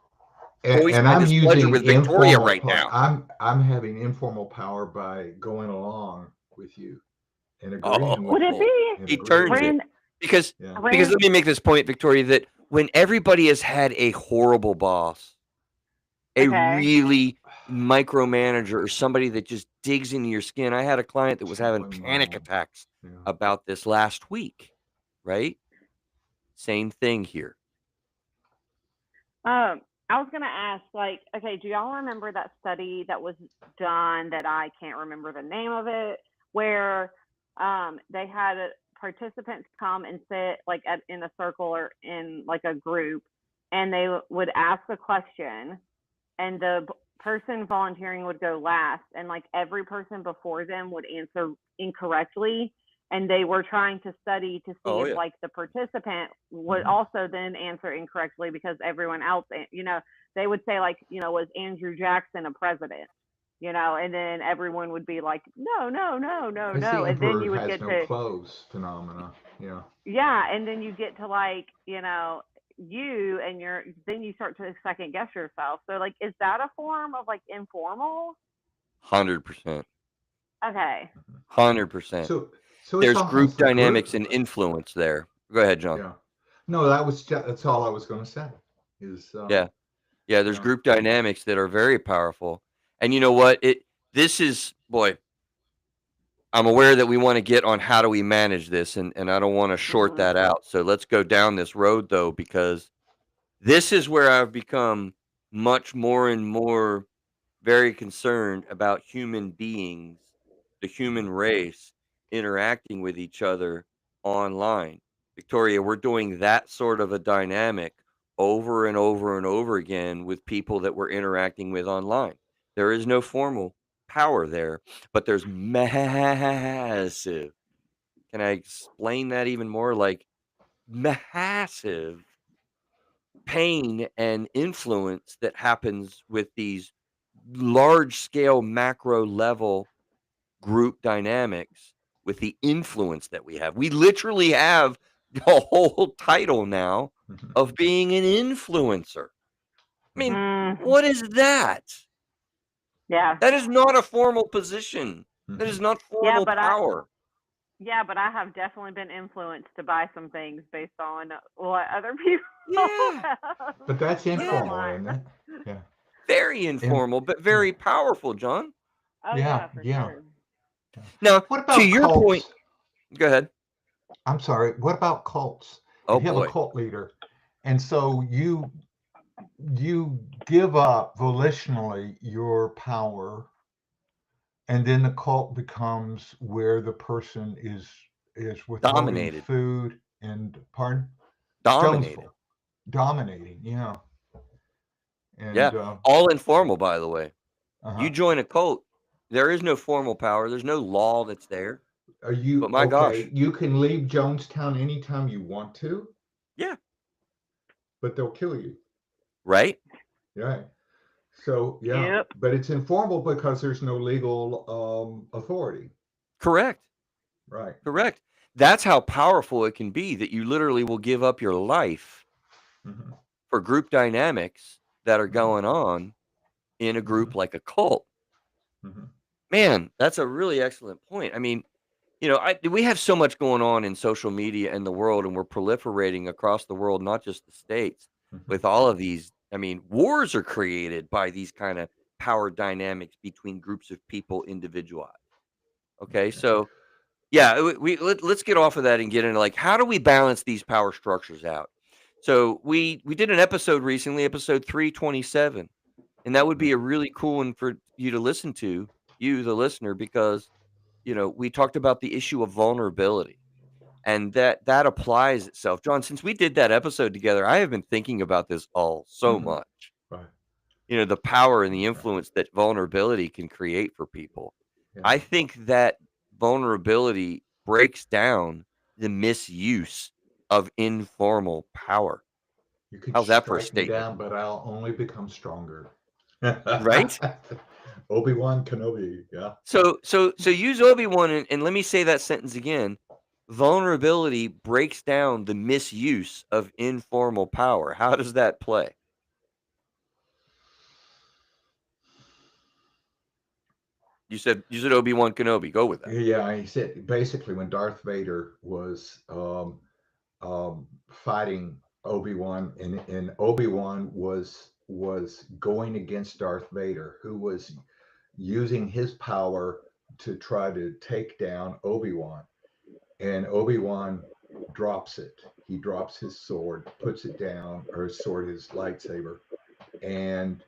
voice And my I'm displeasure using with Victoria informal right power. now. I'm having informal power by going along with you and agreeing Oh, Would with it you be and he turns agreeing. it Rand? because Yeah. because Rand? let me make this point, Victoria, that when everybody has had a horrible boss, a Okay. really micromanager or somebody that just digs into your skin. I had a client that was having Champling panic mall. attacks Yeah. about this last week, right? Same thing here. I was gonna ask, like, okay, do y'all remember that study that was done that I can't remember the name of it, where they had participants come and sit like in a circle or in like a group, and they would ask a question, and the person volunteering would go last, and like every person before them would answer incorrectly, and they were trying to study to see Oh, if yeah. like the participant would Mhm. also then answer incorrectly because everyone else, they would say like, was Andrew Jackson a president? And then everyone would be like, no, no, no, no, It's the no, and then emperor you would has get no to, clothes phenomena. Yeah. yeah, and then you get to like, you and then you start to second guess yourself. So like, is that a form of like informal? 100%. Okay. 100%. So so it's There's group almost a dynamics group. and influence there. Go ahead, John. Yeah. No, that's all I was going to say. Is Yeah. Yeah, there's yeah. group dynamics that are very powerful. And you know what? This is boy, I'm aware that we wanna get on how do we manage this, and I don't wanna short Mhm. that out. So let's go down this road though, because this is where I've become much more and more very concerned about human beings, the Mhm. human race interacting with each other online. Victoria, we're doing that sort of a dynamic over and over and over again with people that we're interacting with online. There is no formal power there, but there's massive. Can I explain that even more? Like massive pain and influence that happens with these large scale macro level group dynamics with the influence that we have. We literally have a whole title now Mhm. of being an influencer. I mean, Mhm. Mm, what is that? yeah. That is not a formal position. That is Mhm. not Yeah, formal but I power. yeah, but I have definitely been influenced to buy some things based on what other people Yeah. have But that's put informal, online. isn't it? Yeah. Very And informal, but yeah. very powerful, John. Oh Yeah. yeah, for Yeah. sure. Yeah. Now, What to about your point, cults? go ahead. I'm sorry. What about cults? Oh If you have a boy. cult leader, and so you give up volitionally your power, and then the cult becomes where the person is withholding Dominated. food and pardon Dominated. Jonesville dominating. Yeah. Yeah. And All informal, by the way. You uh-huh. join a cult, there is no formal power, there's no law that's there, Are but you my okay? gosh, You can leave Jonestown anytime you want to, yeah, but they'll kill you. right? Right. So yeah, Yep. but it's informal because there's no legal authority. Correct, Right. correct. That's how powerful it can be that you literally will give up your life Hmm. for group dynamics that are Hmm. going on in a Hmm. group like a cult. Hmm. Man, that's a really excellent point. I mean, we have so much going on in social media and the world, and we're proliferating across the world, not just the states, Hmm. with all of these. I mean, wars are created by these kind of power dynamics between groups of people individualized. Okay, Okay. so yeah, let's get off of that and get into like how do we balance these power structures out. So we did an episode recently, episode 327, and that would be a Mhm. really cool one for you to listen to, you the listener, because we talked about the issue of vulnerability, and that applies itself. John, since we did that episode together, I have been thinking about this all so Mhm. much. Right. The power and the Okay. influence that vulnerability can create for people. Yeah. I think that vulnerability breaks down the misuse of informal power. You can How's that for a strike me statement? down, but I'll only become stronger. Right? Obi-Wan Kenobi. Yeah. So use Obi-Wan, and let me say that sentence again. Vulnerability breaks down the misuse of informal power. How does that play? You said Obi-Wan Kenobi. Go with that. Yeah. He said basically when Darth Vader was fighting Obi-Wan, and Obi-Wan was going against Darth Vader, who was using his power to try to take down Obi-Wan. And Obi-Wan drops it. He drops his sword, puts it down, or his sword, his lightsaber, and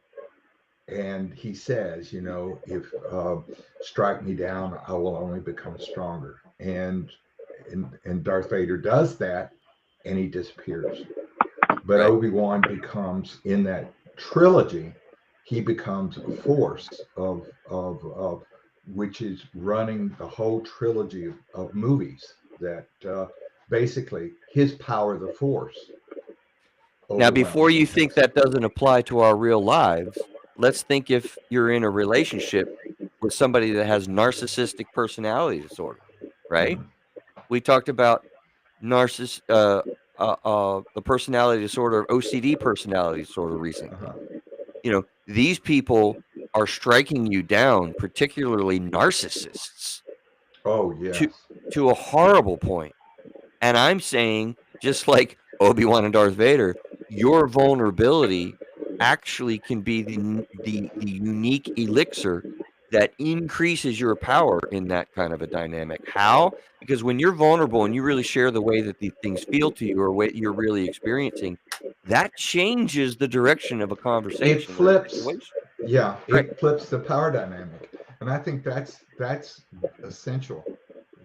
he says, if strike me down, I will only become stronger. And Darth Vader does that, and he disappears. But Right. Obi-Wan becomes in that trilogy. he becomes a force of which is running the whole trilogy of movies that basically his power, the force, Now, before overwhelms you and think takes. that doesn't apply to our real lives, let's think if you're in a relationship with somebody that has narcissistic personality disorder, right? Mhm. We talked about the personality disorder, OCD personality disorder recently. Uh-huh. These people are striking you down, particularly narcissists, Oh to yes. to a horrible point. And I'm saying, just like Obi-Wan and Darth Vader, your vulnerability actually can be the unique elixir that increases your power in that kind of a dynamic. How? Because when you're vulnerable and you really share the way that these things feel to you or what you're really experiencing, that changes the direction of a It conversation or a flips. situation. Yeah, Right. it flips the power dynamic, and I think that's essential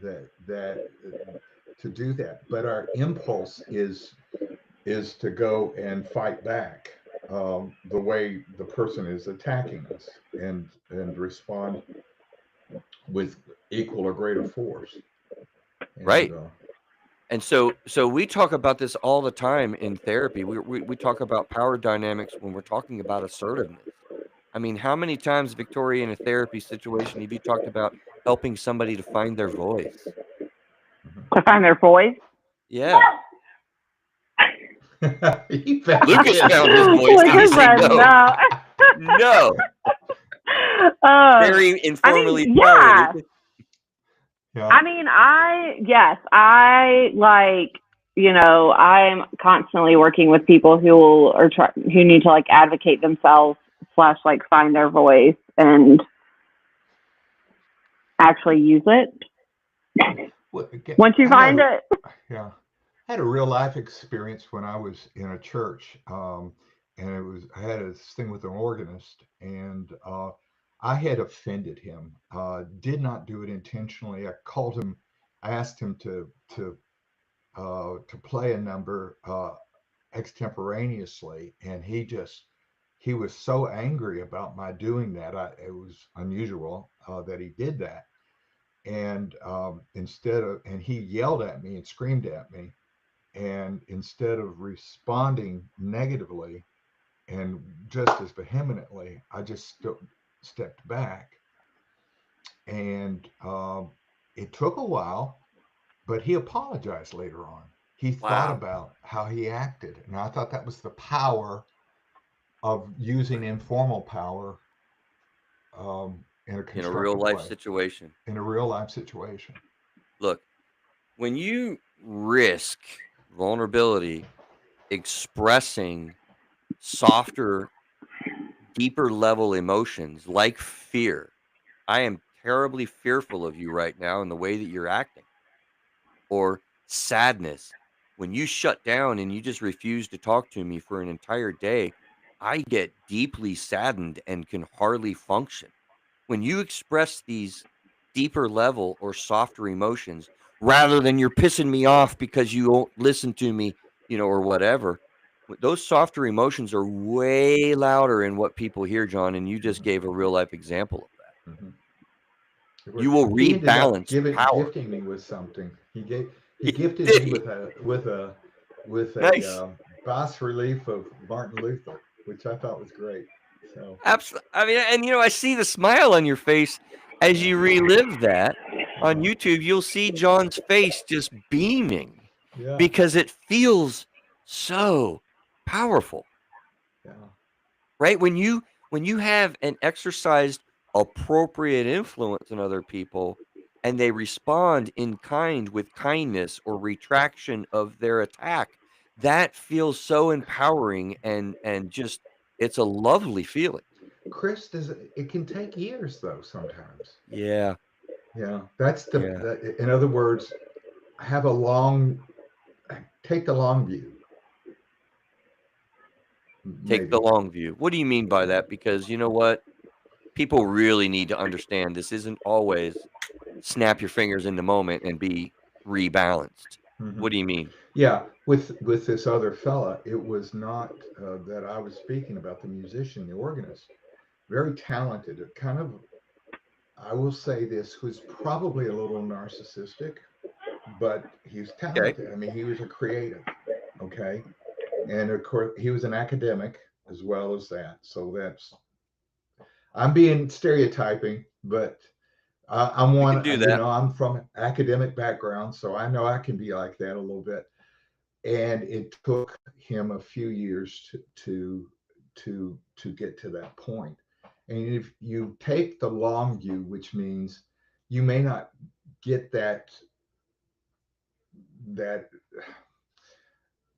that to do that. But our impulse is to go and fight back the way the person is attacking us, and respond with equal or greater force. And Right. And so we talk about this all the time in therapy. We talk about power dynamics when we're talking about assertiveness. I mean, how many times, Victoria, in a therapy situation have you talked about helping somebody to find their voice? To find their voice. Yeah. he found Lucas his. found his voice. Did you Lucas say said no? no. No. uh, Very I mean, informally sorry, yeah. Lucas. Yeah. I mean, yes, I like, I'm constantly working with people who need to like advocate themselves slash like find their voice and actually use it Well, once you I had find a it. yeah, I had a real life experience when I was in a church, and I had this thing with an organist, and I had offended him. Did not do it intentionally. I called him. I asked him to play a number extemporaneously, and he was so angry about my doing that. It was unusual that he did that, and and he yelled at me and screamed at me, and instead of responding negatively and just as vehemently, I just stepped back, and it took a while, but he apologized later on. He thought Wow. about how he acted, and I thought that was the power of using informal power in a In a real constructive life way situation. in a real life situation. Look, when you risk vulnerability, expressing softer, deeper level emotions like fear. I am terribly fearful of you right now in the way that you're acting. Or sadness. When you shut down and you just refuse to talk to me for an entire day, I get deeply saddened and can hardly function. When you express these deeper level or softer emotions, rather than you're pissing me off because you won't listen to me, or whatever, those softer emotions are way louder in what people hear, John. And you just Mhm, gave a real life example of that. mhm. You will He ended up rebalance power. gifting me with something. He Did gifted me he? with a Nice. bas relief of Martin Luther, which I thought was great. So Absolutely. I mean, and I see the smile on your face as yeah, you relive that on uh-huh. YouTube. You'll see John's face just beaming Yeah, because it feels so powerful, yeah. right? When you have an exercised appropriate influence on other people and they respond in kind with kindness or retraction of their attack, that feels so empowering and just it's a lovely feeling. Chris, does it can take years though sometimes. Yeah. Yeah, that's Yeah. in other words, have a long take the long view, Take the maybe. long view. What do you mean by that? Because you know what? People really need to understand this isn't always snap your fingers in the moment and be rebalanced. Hmm. What do you mean? Yeah, with this other fella, it was not that I was speaking about the musician, the organist. very talented. Kind of, I will say this, was probably a little narcissistic, but he's Okay. talented. I mean, he was a creative, okay? And of course, he was an academic as well as that. So that's, I'm being stereotyping, but I'm We can one, do that. I'm from academic background, so I know I can be like that a little bit. And it took him a few years to get to that point. And if you take the long view, which means you may not get that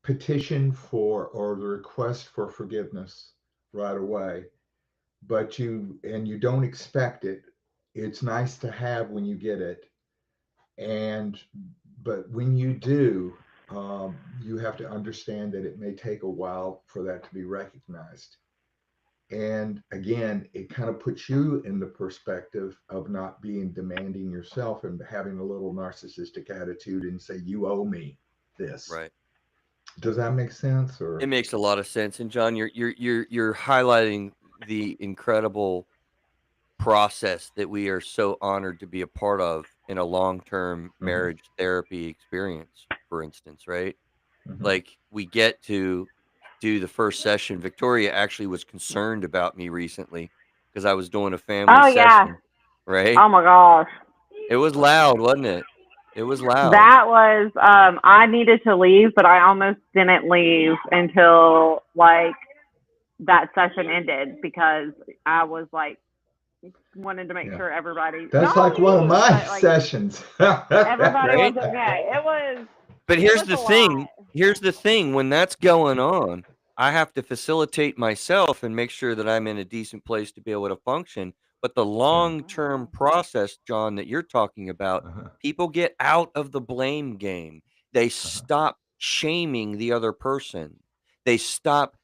petition for or the request for forgiveness right away, but you don't expect it. It's nice to have when you get it, and but when you do, you have to understand that it may take a while for that to be recognized. And again, it kind of puts you in the perspective of not being demanding yourself and having a little narcissistic attitude and say, you owe me this. Right. Does that make sense? It Or, makes a lot of sense. And John, you're highlighting the incredible process that we are so honored to be a part of in a long-term mhm, marriage therapy experience, for instance, right? mhm. Like we get to do the first session. Victoria actually was concerned about me recently because I was doing a family Oh yeah. session, right? Oh my gosh. It was loud, wasn't it? It was loud. That was I needed to leave, but I almost didn't leave until like that session ended because I was like wanted to make Yeah. sure everybody That's not like only one of me, my but like sessions. everybody was Right? okay. But It here's was the a thing. lot. Here's the thing. When that's going on, I have to facilitate myself and make sure that I'm in a decent place to be able to function. But the Yeah. long term process, John, that you're talking about, Uh-huh. people get out of the blame game. They Uh-huh. stop shaming the other person. They stop,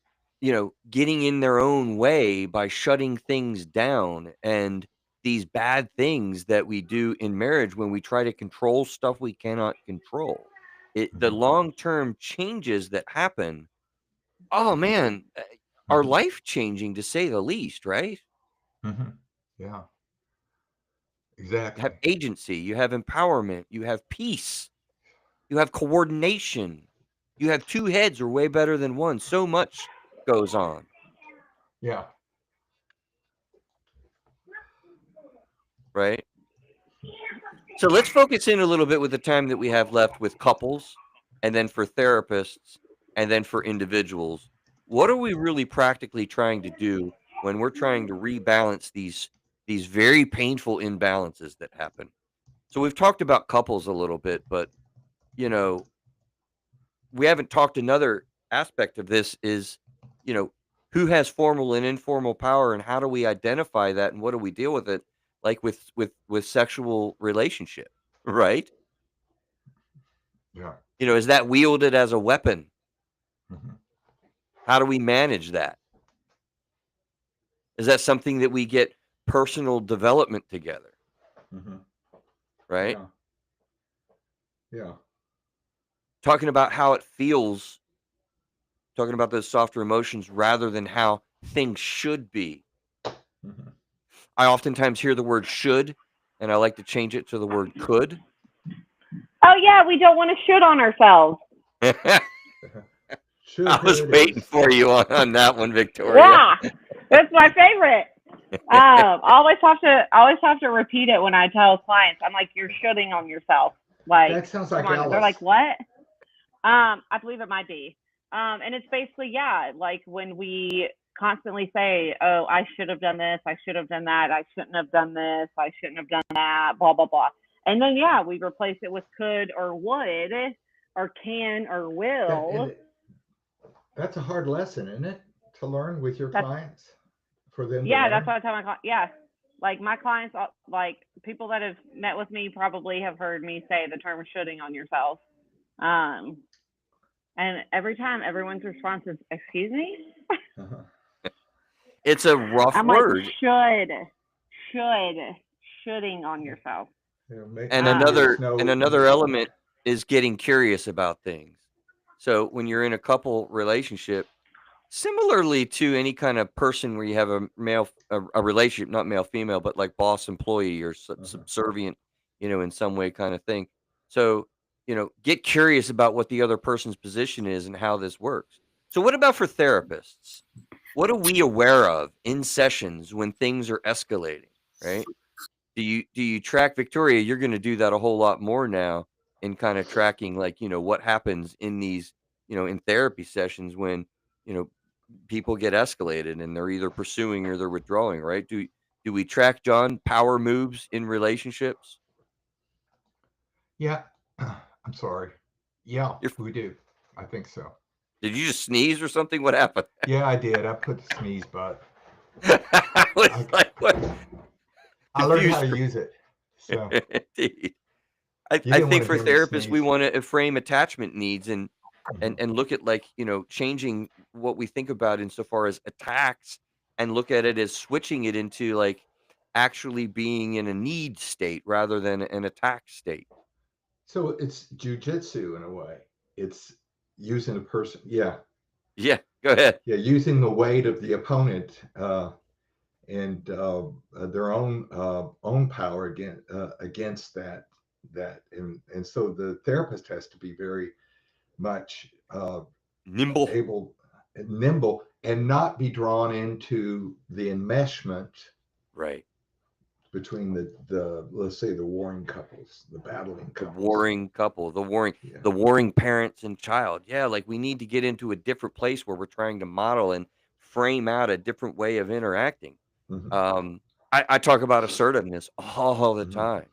getting in their own way by shutting things down. And these bad things that we do in marriage when we try to control stuff we cannot control, the Mhm. long-term changes that happen, oh man, are Mhm. life-changing to say the least, right? Mhm. Yeah, You have exactly. agency, you have empowerment, you have peace, you have coordination, you have two heads are way better than one. So much goes on, Yeah. right? So let's focus in a little bit with the time that we have left with couples, and then for therapists, and then for individuals. What are we really practically trying to do when we're trying to rebalance these very painful imbalances that happen? So we've talked about couples a little bit, but you know, we haven't talked another aspect of this is, you know, who has formal and informal power and how do we identify that and what do we deal with it like with sexual relationship, right? Yeah. Is that wielded as a weapon? Mhm. How do we manage that? Is that something that we get personal development together, Mhm. right? Yeah. Yeah. Talking about how it feels, talking about those softer emotions rather than how things should be. Mhm. I oftentimes hear the word should, and I like to change it to the word could. Oh yeah, we don't want to shoot on ourselves. I Should was could waiting is for you on that one, Victoria. Yeah, that's my favorite. I always have to repeat it when I tell clients. I'm like, you're shooting on yourself. Like, that sounds come like on. They're like, Alice. what? I believe it might be. And it's basically, yeah, like when we constantly say, oh, I should have done this, I should have done that, I shouldn't have done this, I shouldn't have done that, blah, blah, blah. And then, yeah, we replace it with could or would or can or That will. that's a hard lesson, isn't it, to learn with your That's, clients, for them to yeah, that's learn? what I tell my clients. Yeah. Like my clients, like people that have met with me probably have heard me say the term shooting on yourself. Um, and every time everyone's response is, excuse me? Uh-huh. It's a rough I'm like, word. should, shooting on yourself. And Maybe Um, it's another element is getting curious about things. So when you're in a couple relationship, Similarly to any kind of person where you have a relationship, not male female, but like boss employee or Uh-huh. subservient, in some way kind of thing. So, get curious about what the other person's position is and how this works. So, what about for therapists? What are we aware of in sessions when things are escalating, right? Do you track Victoria? You're going to do that a whole lot more now in kind of tracking, like, what happens in these, in therapy sessions when, you know, people get escalated and they're either pursuing or they're withdrawing, right? Do we track, John, power moves in relationships? Yeah. I'm sorry. Yeah, You're, we do. I think so. did you just sneeze or something? What happened? Yeah, I did. I put the sneeze button. I was I, like, what? I learned how Confused to for use it. So indeed. I, you I didn't want think to for hear me therapists, we sneeze. want to frame attachment needs and Hmm. look at, like, changing what we think about insofar as attacks, and look at it as switching it into, like, actually being in a need state rather than an attack state. So it's jujitsu in a way. It's using a person. Yeah. Yeah, go ahead. Yeah. Using the weight of the opponent and their own power against that and so the therapist has to be very much Nimble. able nimble and not be drawn into the enmeshment Right. between the let's say the warring couples, the battling The couples. warring couple, Yeah. the warring parents and child. Yeah, like, we need to get into a different place where we're trying to model and frame out a different way of interacting. Hmm. Um, I talk about assertiveness all the Hmm. time.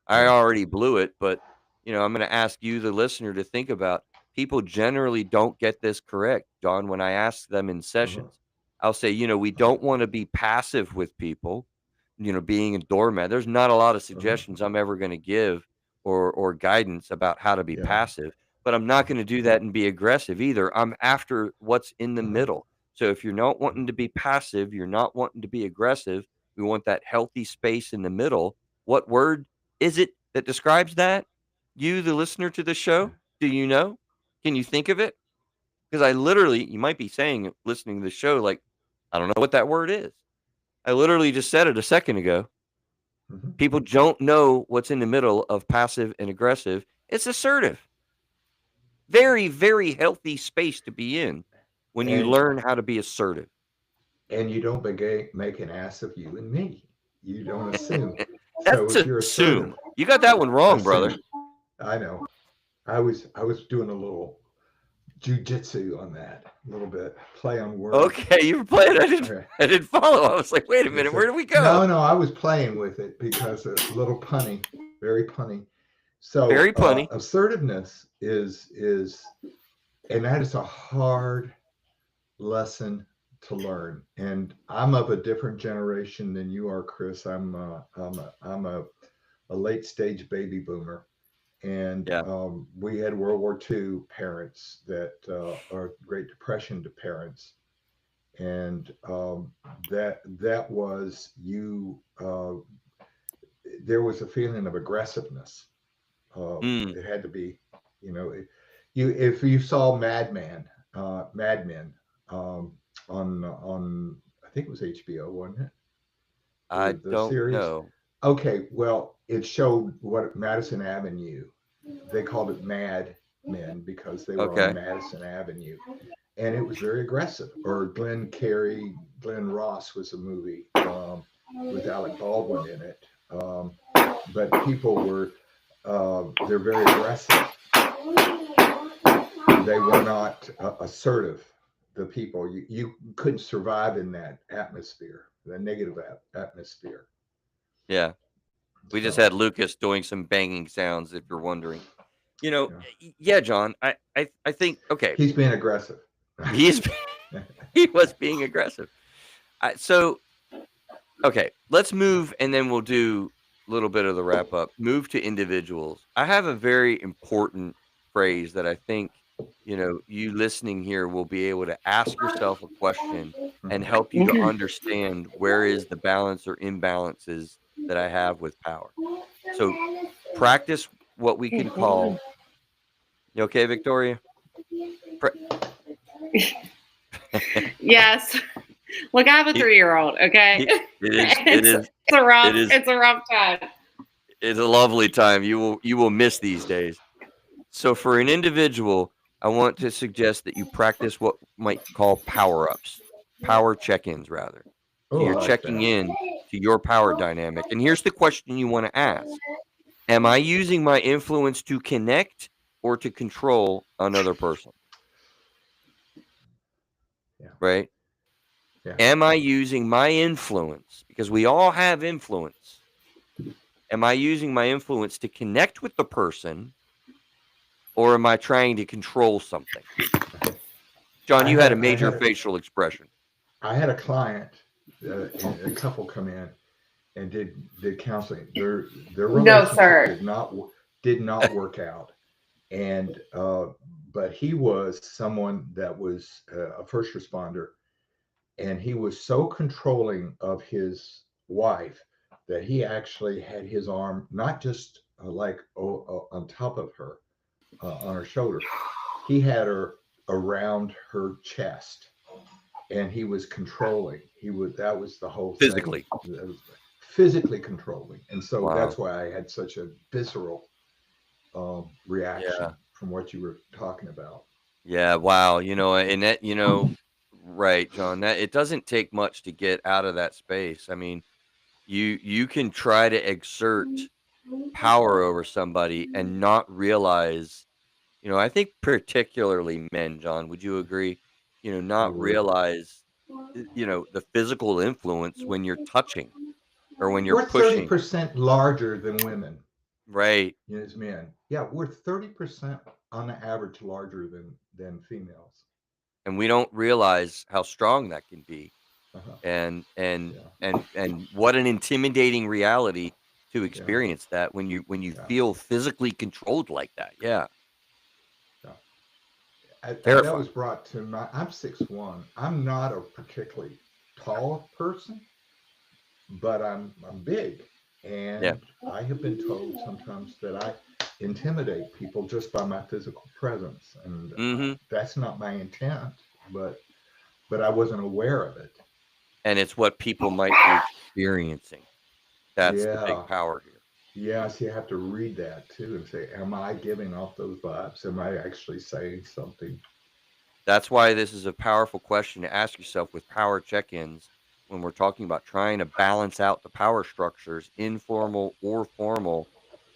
I Yeah. already blew it, but, I'm gonna ask you, the listener, to think about, people generally don't get this correct, John, when I ask them in Uh-huh. sessions. I'll say, we don't wanna be passive with people, being a doormat. There's not a lot of Uh-huh. suggestions I'm ever gonna give or guidance about how to be Yeah. passive, but I'm not gonna do that and be aggressive either. I'm after what's in the Uh-huh. middle. So if you're not Uh-huh. wanting to be passive, you're not wanting to be aggressive, we want that healthy space in the middle. What word is it that describes that? You, the listener to the show? Do you know? Can you think of it? Because I literally, you might be saying, listening to the show, like, I don't know what that word is. I literally just said it a second ago. Hmm. People don't know what's in the middle of passive and aggressive. It's assertive. Very, very healthy space to be in when you and learn how to be assertive. and you don't make an ass of you and me. You don't assume. So That's if you're assertive, assume. You got that one wrong, brother. assume. I know. I was doing a little jujitsu on that, a little bit play on words. Okay, you were playing. I didn't. Okay. I didn't follow. I was like, wait a minute. It's Where a do we no, go? no. I was playing with it because a little punny, very punny. So Very punny. assertiveness is, and that is a hard lesson to learn. And I'm of a different generation than you are, Chris. I'm a late stage baby boomer, and Yeah. we had World War II parents that are Great Depression to parents, and that was you. There was a feeling of aggressiveness. Mm, It had to be, you if you saw Mad Men, on I think it was HBO, wasn't it? I The don't series. know. Okay, well, it showed what Madison Avenue. They called it Mad Men because they were on Okay. Madison Avenue, and it was very aggressive. Or Glenn Ross was a movie with Alec Baldwin in it, but people were they're very aggressive. They were not assertive. The people you couldn't survive in that atmosphere, the negative atmosphere. Yeah. We just So had Lucas doing some banging sounds, if you're wondering. yeah, Yeah, John. I think, okay. he's being aggressive. He's he was being aggressive. So okay, let's move, and then we'll do a little bit of the wrap up. Move to individuals. I have a very important phrase that I think, you listening here will be able to ask yourself a question and Mhm. help you to understand where is the balance or imbalances that I have with power. So practice what we can call, you okay, Victoria? Pra- Yes. Look, I have a He- 3-year-old. Okay, it is. it's a rough. It is. It's a rough time. It's a lovely time. You will miss these days. So for an individual, I want to suggest that you practice what might call power ups, power check ins rather. So Oh, I you're like checking that. in to your power dynamic. And here's the question you want to ask: am I using my influence to connect or to control another person? Yeah. Right? Yeah. Am I using my influence? Because we all have influence. Am I using my influence to connect with the person, or am I trying to control something? John, you had a major facial expression. I had a client, and a couple come in and did counseling. Their No, relationship sir. did not work out, and but he was someone that was a first responder, and he was so controlling of his wife that he actually had his arm not just on top of her, on her shoulder. He had her around her chest, and he was controlling. That was the whole thing. Physically. That was physically controlling, and so Wow. that's why I had such a visceral reaction Yeah. from what you were talking about. Yeah. Wow. And that, right, John, that it doesn't take much to get out of that space. I mean, you can try to exert power over somebody and not realize, I think particularly men, John, would you agree? I Not would. realize, the physical influence when you're touching or when you're We're thirty pushing. percent larger than women, Right. as men. Yeah, we're 30% on the average larger than females. And we don't realize how strong that can be. Uh-huh. And and Yeah, and what an intimidating reality to yeah, experience that when you yeah, feel physically controlled like that. Yeah. yeah. That Terrifying. was brought to my. I'm 6'1". I'm not a particularly tall person, but I'm big, Yeah. and I have been told sometimes that I intimidate people just by my physical presence, and Mhm. that's not my intent, but I wasn't aware of it. And it's what people might be experiencing. That's the big Yeah, power here. yeah. So you have to read that too and say, am I giving off those vibes? Am I actually saying something? That's why this is a powerful question to ask yourself with power check-ins when we're talking about trying to balance out the power structures, informal or formal.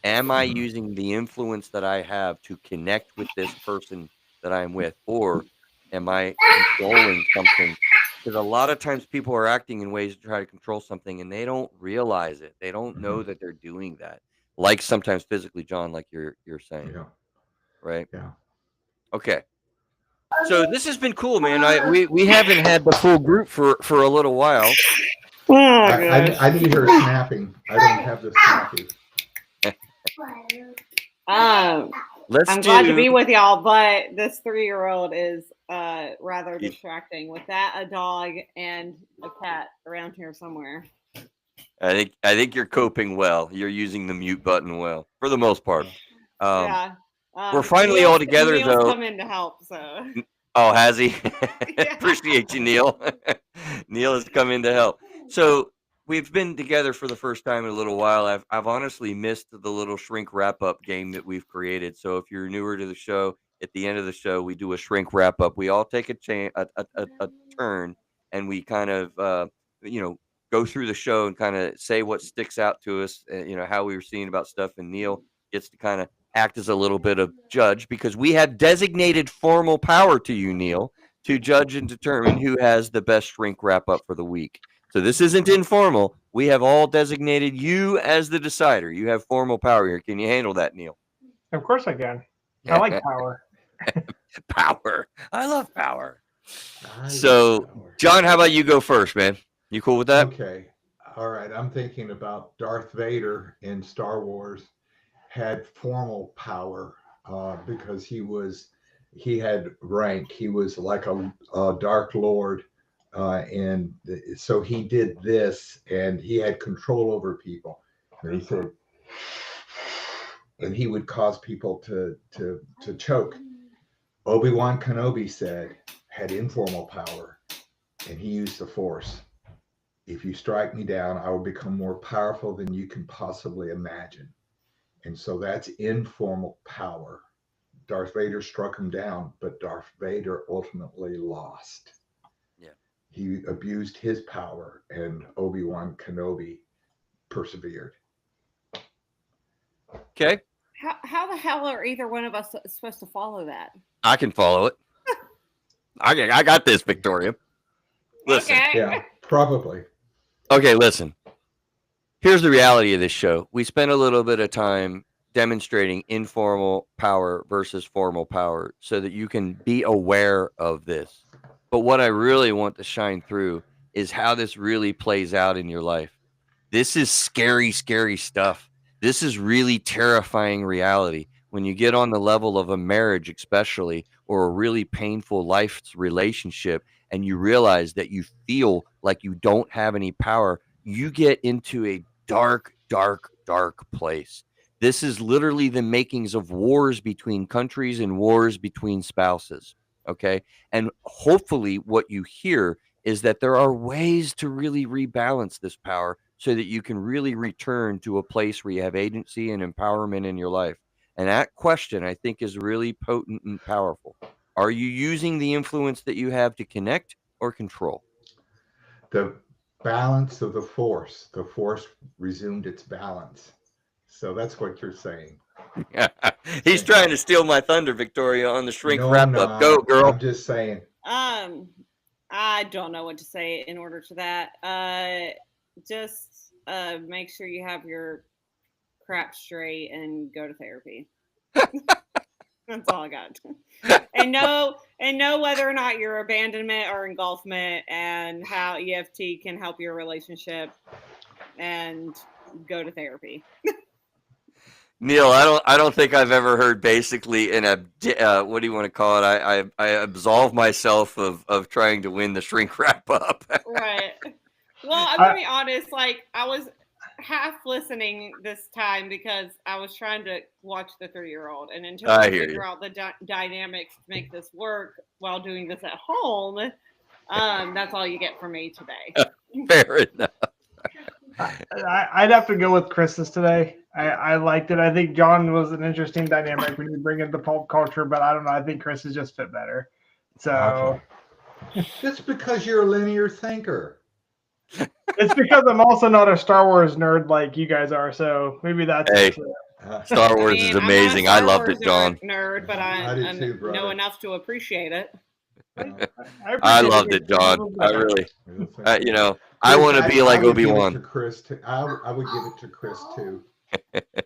Am I Mhm. using the influence that I have to connect with this person that I'm with, or am I controlling something? Because a lot of times people are acting in ways to try to control something and they don't realize it. They don't know Mhm. that they're doing that. Like sometimes physically, John, like you're saying, Yeah, right? yeah. Okay. So this has been cool, man. We haven't had the full group for a little while. Oh I gosh. need her snapping. I don't have the snapping. Um, Let's I'm glad to do. be with y'all, but this 3-year-old is rather y- distracting. With that, a dog and a cat around here somewhere. I think you're coping well. You're using the mute button well for the most part. Um, Yeah. we're finally all together Neil's though. come in to help, so Oh, has he? yeah. Appreciate you, Neil. Neil has come in to help. So we've been together for the first time in a little while. I've honestly missed the little shrink wrap up game that we've created. So if you're newer to the show, at the end of the show, we do a shrink wrap up. We all take a turn, and we kind of you know go through the show and kind of say what sticks out to us. How we were seeing about stuff, and Neil gets to kind of act as a little bit of judge because we have designated formal power to you, Neil, to judge and determine who has the best shrink wrap up for the week. So this isn't informal. We have all designated you as the decider. You have formal power here. Can you handle that, Neil? Of course I can. I like power. Power. I love power. I love So, power. John, how about you go first, man? You cool with that? Okay. All right. I'm thinking about Darth Vader in Star Wars had formal power because he had rank. He was like a Dark Lord, and so he did this, and he had control over people. And he said, and he would cause people to choke. Obi-Wan Kenobi said, had informal power, and he used the Force. If you strike me down, I will become more powerful than you can possibly imagine. And so that's informal power. Darth Vader struck him down, but Darth Vader ultimately lost. Yeah. He abused his power, and Obi-Wan Kenobi persevered. Okay. How the hell are either one of us supposed to follow that? I can follow it. I got this, Victoria. Listen. Okay. Yeah, probably. Okay, listen. Here's the reality of this show. We spent a little bit of time demonstrating informal power versus formal power so that you can be aware of this. But what I really want to shine through is how this really plays out in your life. This is scary, scary stuff. This is really terrifying reality. When you get on the level of a marriage, especially, or a really painful life relationship, and you realize that you feel like you don't have any power, you get into a dark, dark, dark place. This is literally the makings of wars between countries and wars between spouses. Okay. And hopefully, what you hear is that there are ways to really rebalance this power so that you can really return to a place where you have agency and empowerment in your life. And that question, I think, is really potent and powerful. Are you using the influence that you have to connect or control? The balance of the Force resumed its balance. So that's what you're saying. He's trying to steal my thunder, Victoria, on the shrink No, wrap I'm up. not. Go, girl. I'm just saying. I don't know what to say in order to that. Just make sure you have your crap straight and go to therapy. That's all I got. And know whether or not your abandonment or engulfment and how EFT can help your relationship, and go to therapy. Neil, I don't think I've ever heard basically what do you want to call it? I absolve myself of trying to win the shrink wrap up. Right. Well, I'm gonna be honest. Like, I was half listening this time because I was trying to watch the 3-year-old, and until I figure out the dynamics to make this work while doing this at home, that's all you get from me today. Fair enough. I'd have to go with Chris's today. I liked it. I think John was an interesting dynamic when you bring in the pulp culture, but I don't know. I think Chris is just fit better. So That's because you're a linear thinker. It's because I'm also not a Star Wars nerd like you guys are. So maybe that's Star Wars is amazing. I loved it, John. Nerd, but I know enough to appreciate it. I loved it, John. I really, I want to be like Obi-Wan. I would give it to Chris too.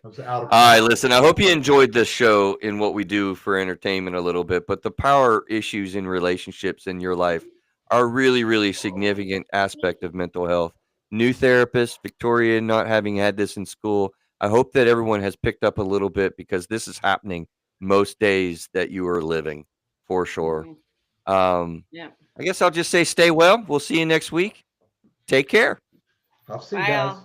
All right, listen, I hope you enjoyed this show in what we do for entertainment a little bit, but the power issues in relationships in your life are really, really significant aspect of mental health. New therapist, Victoria, not having had this in school. I hope that everyone has picked up a little bit because this is happening most days that you are living, for sure. Yeah. I guess I'll just say stay well. We'll see you next week. Take care. I'll see you guys.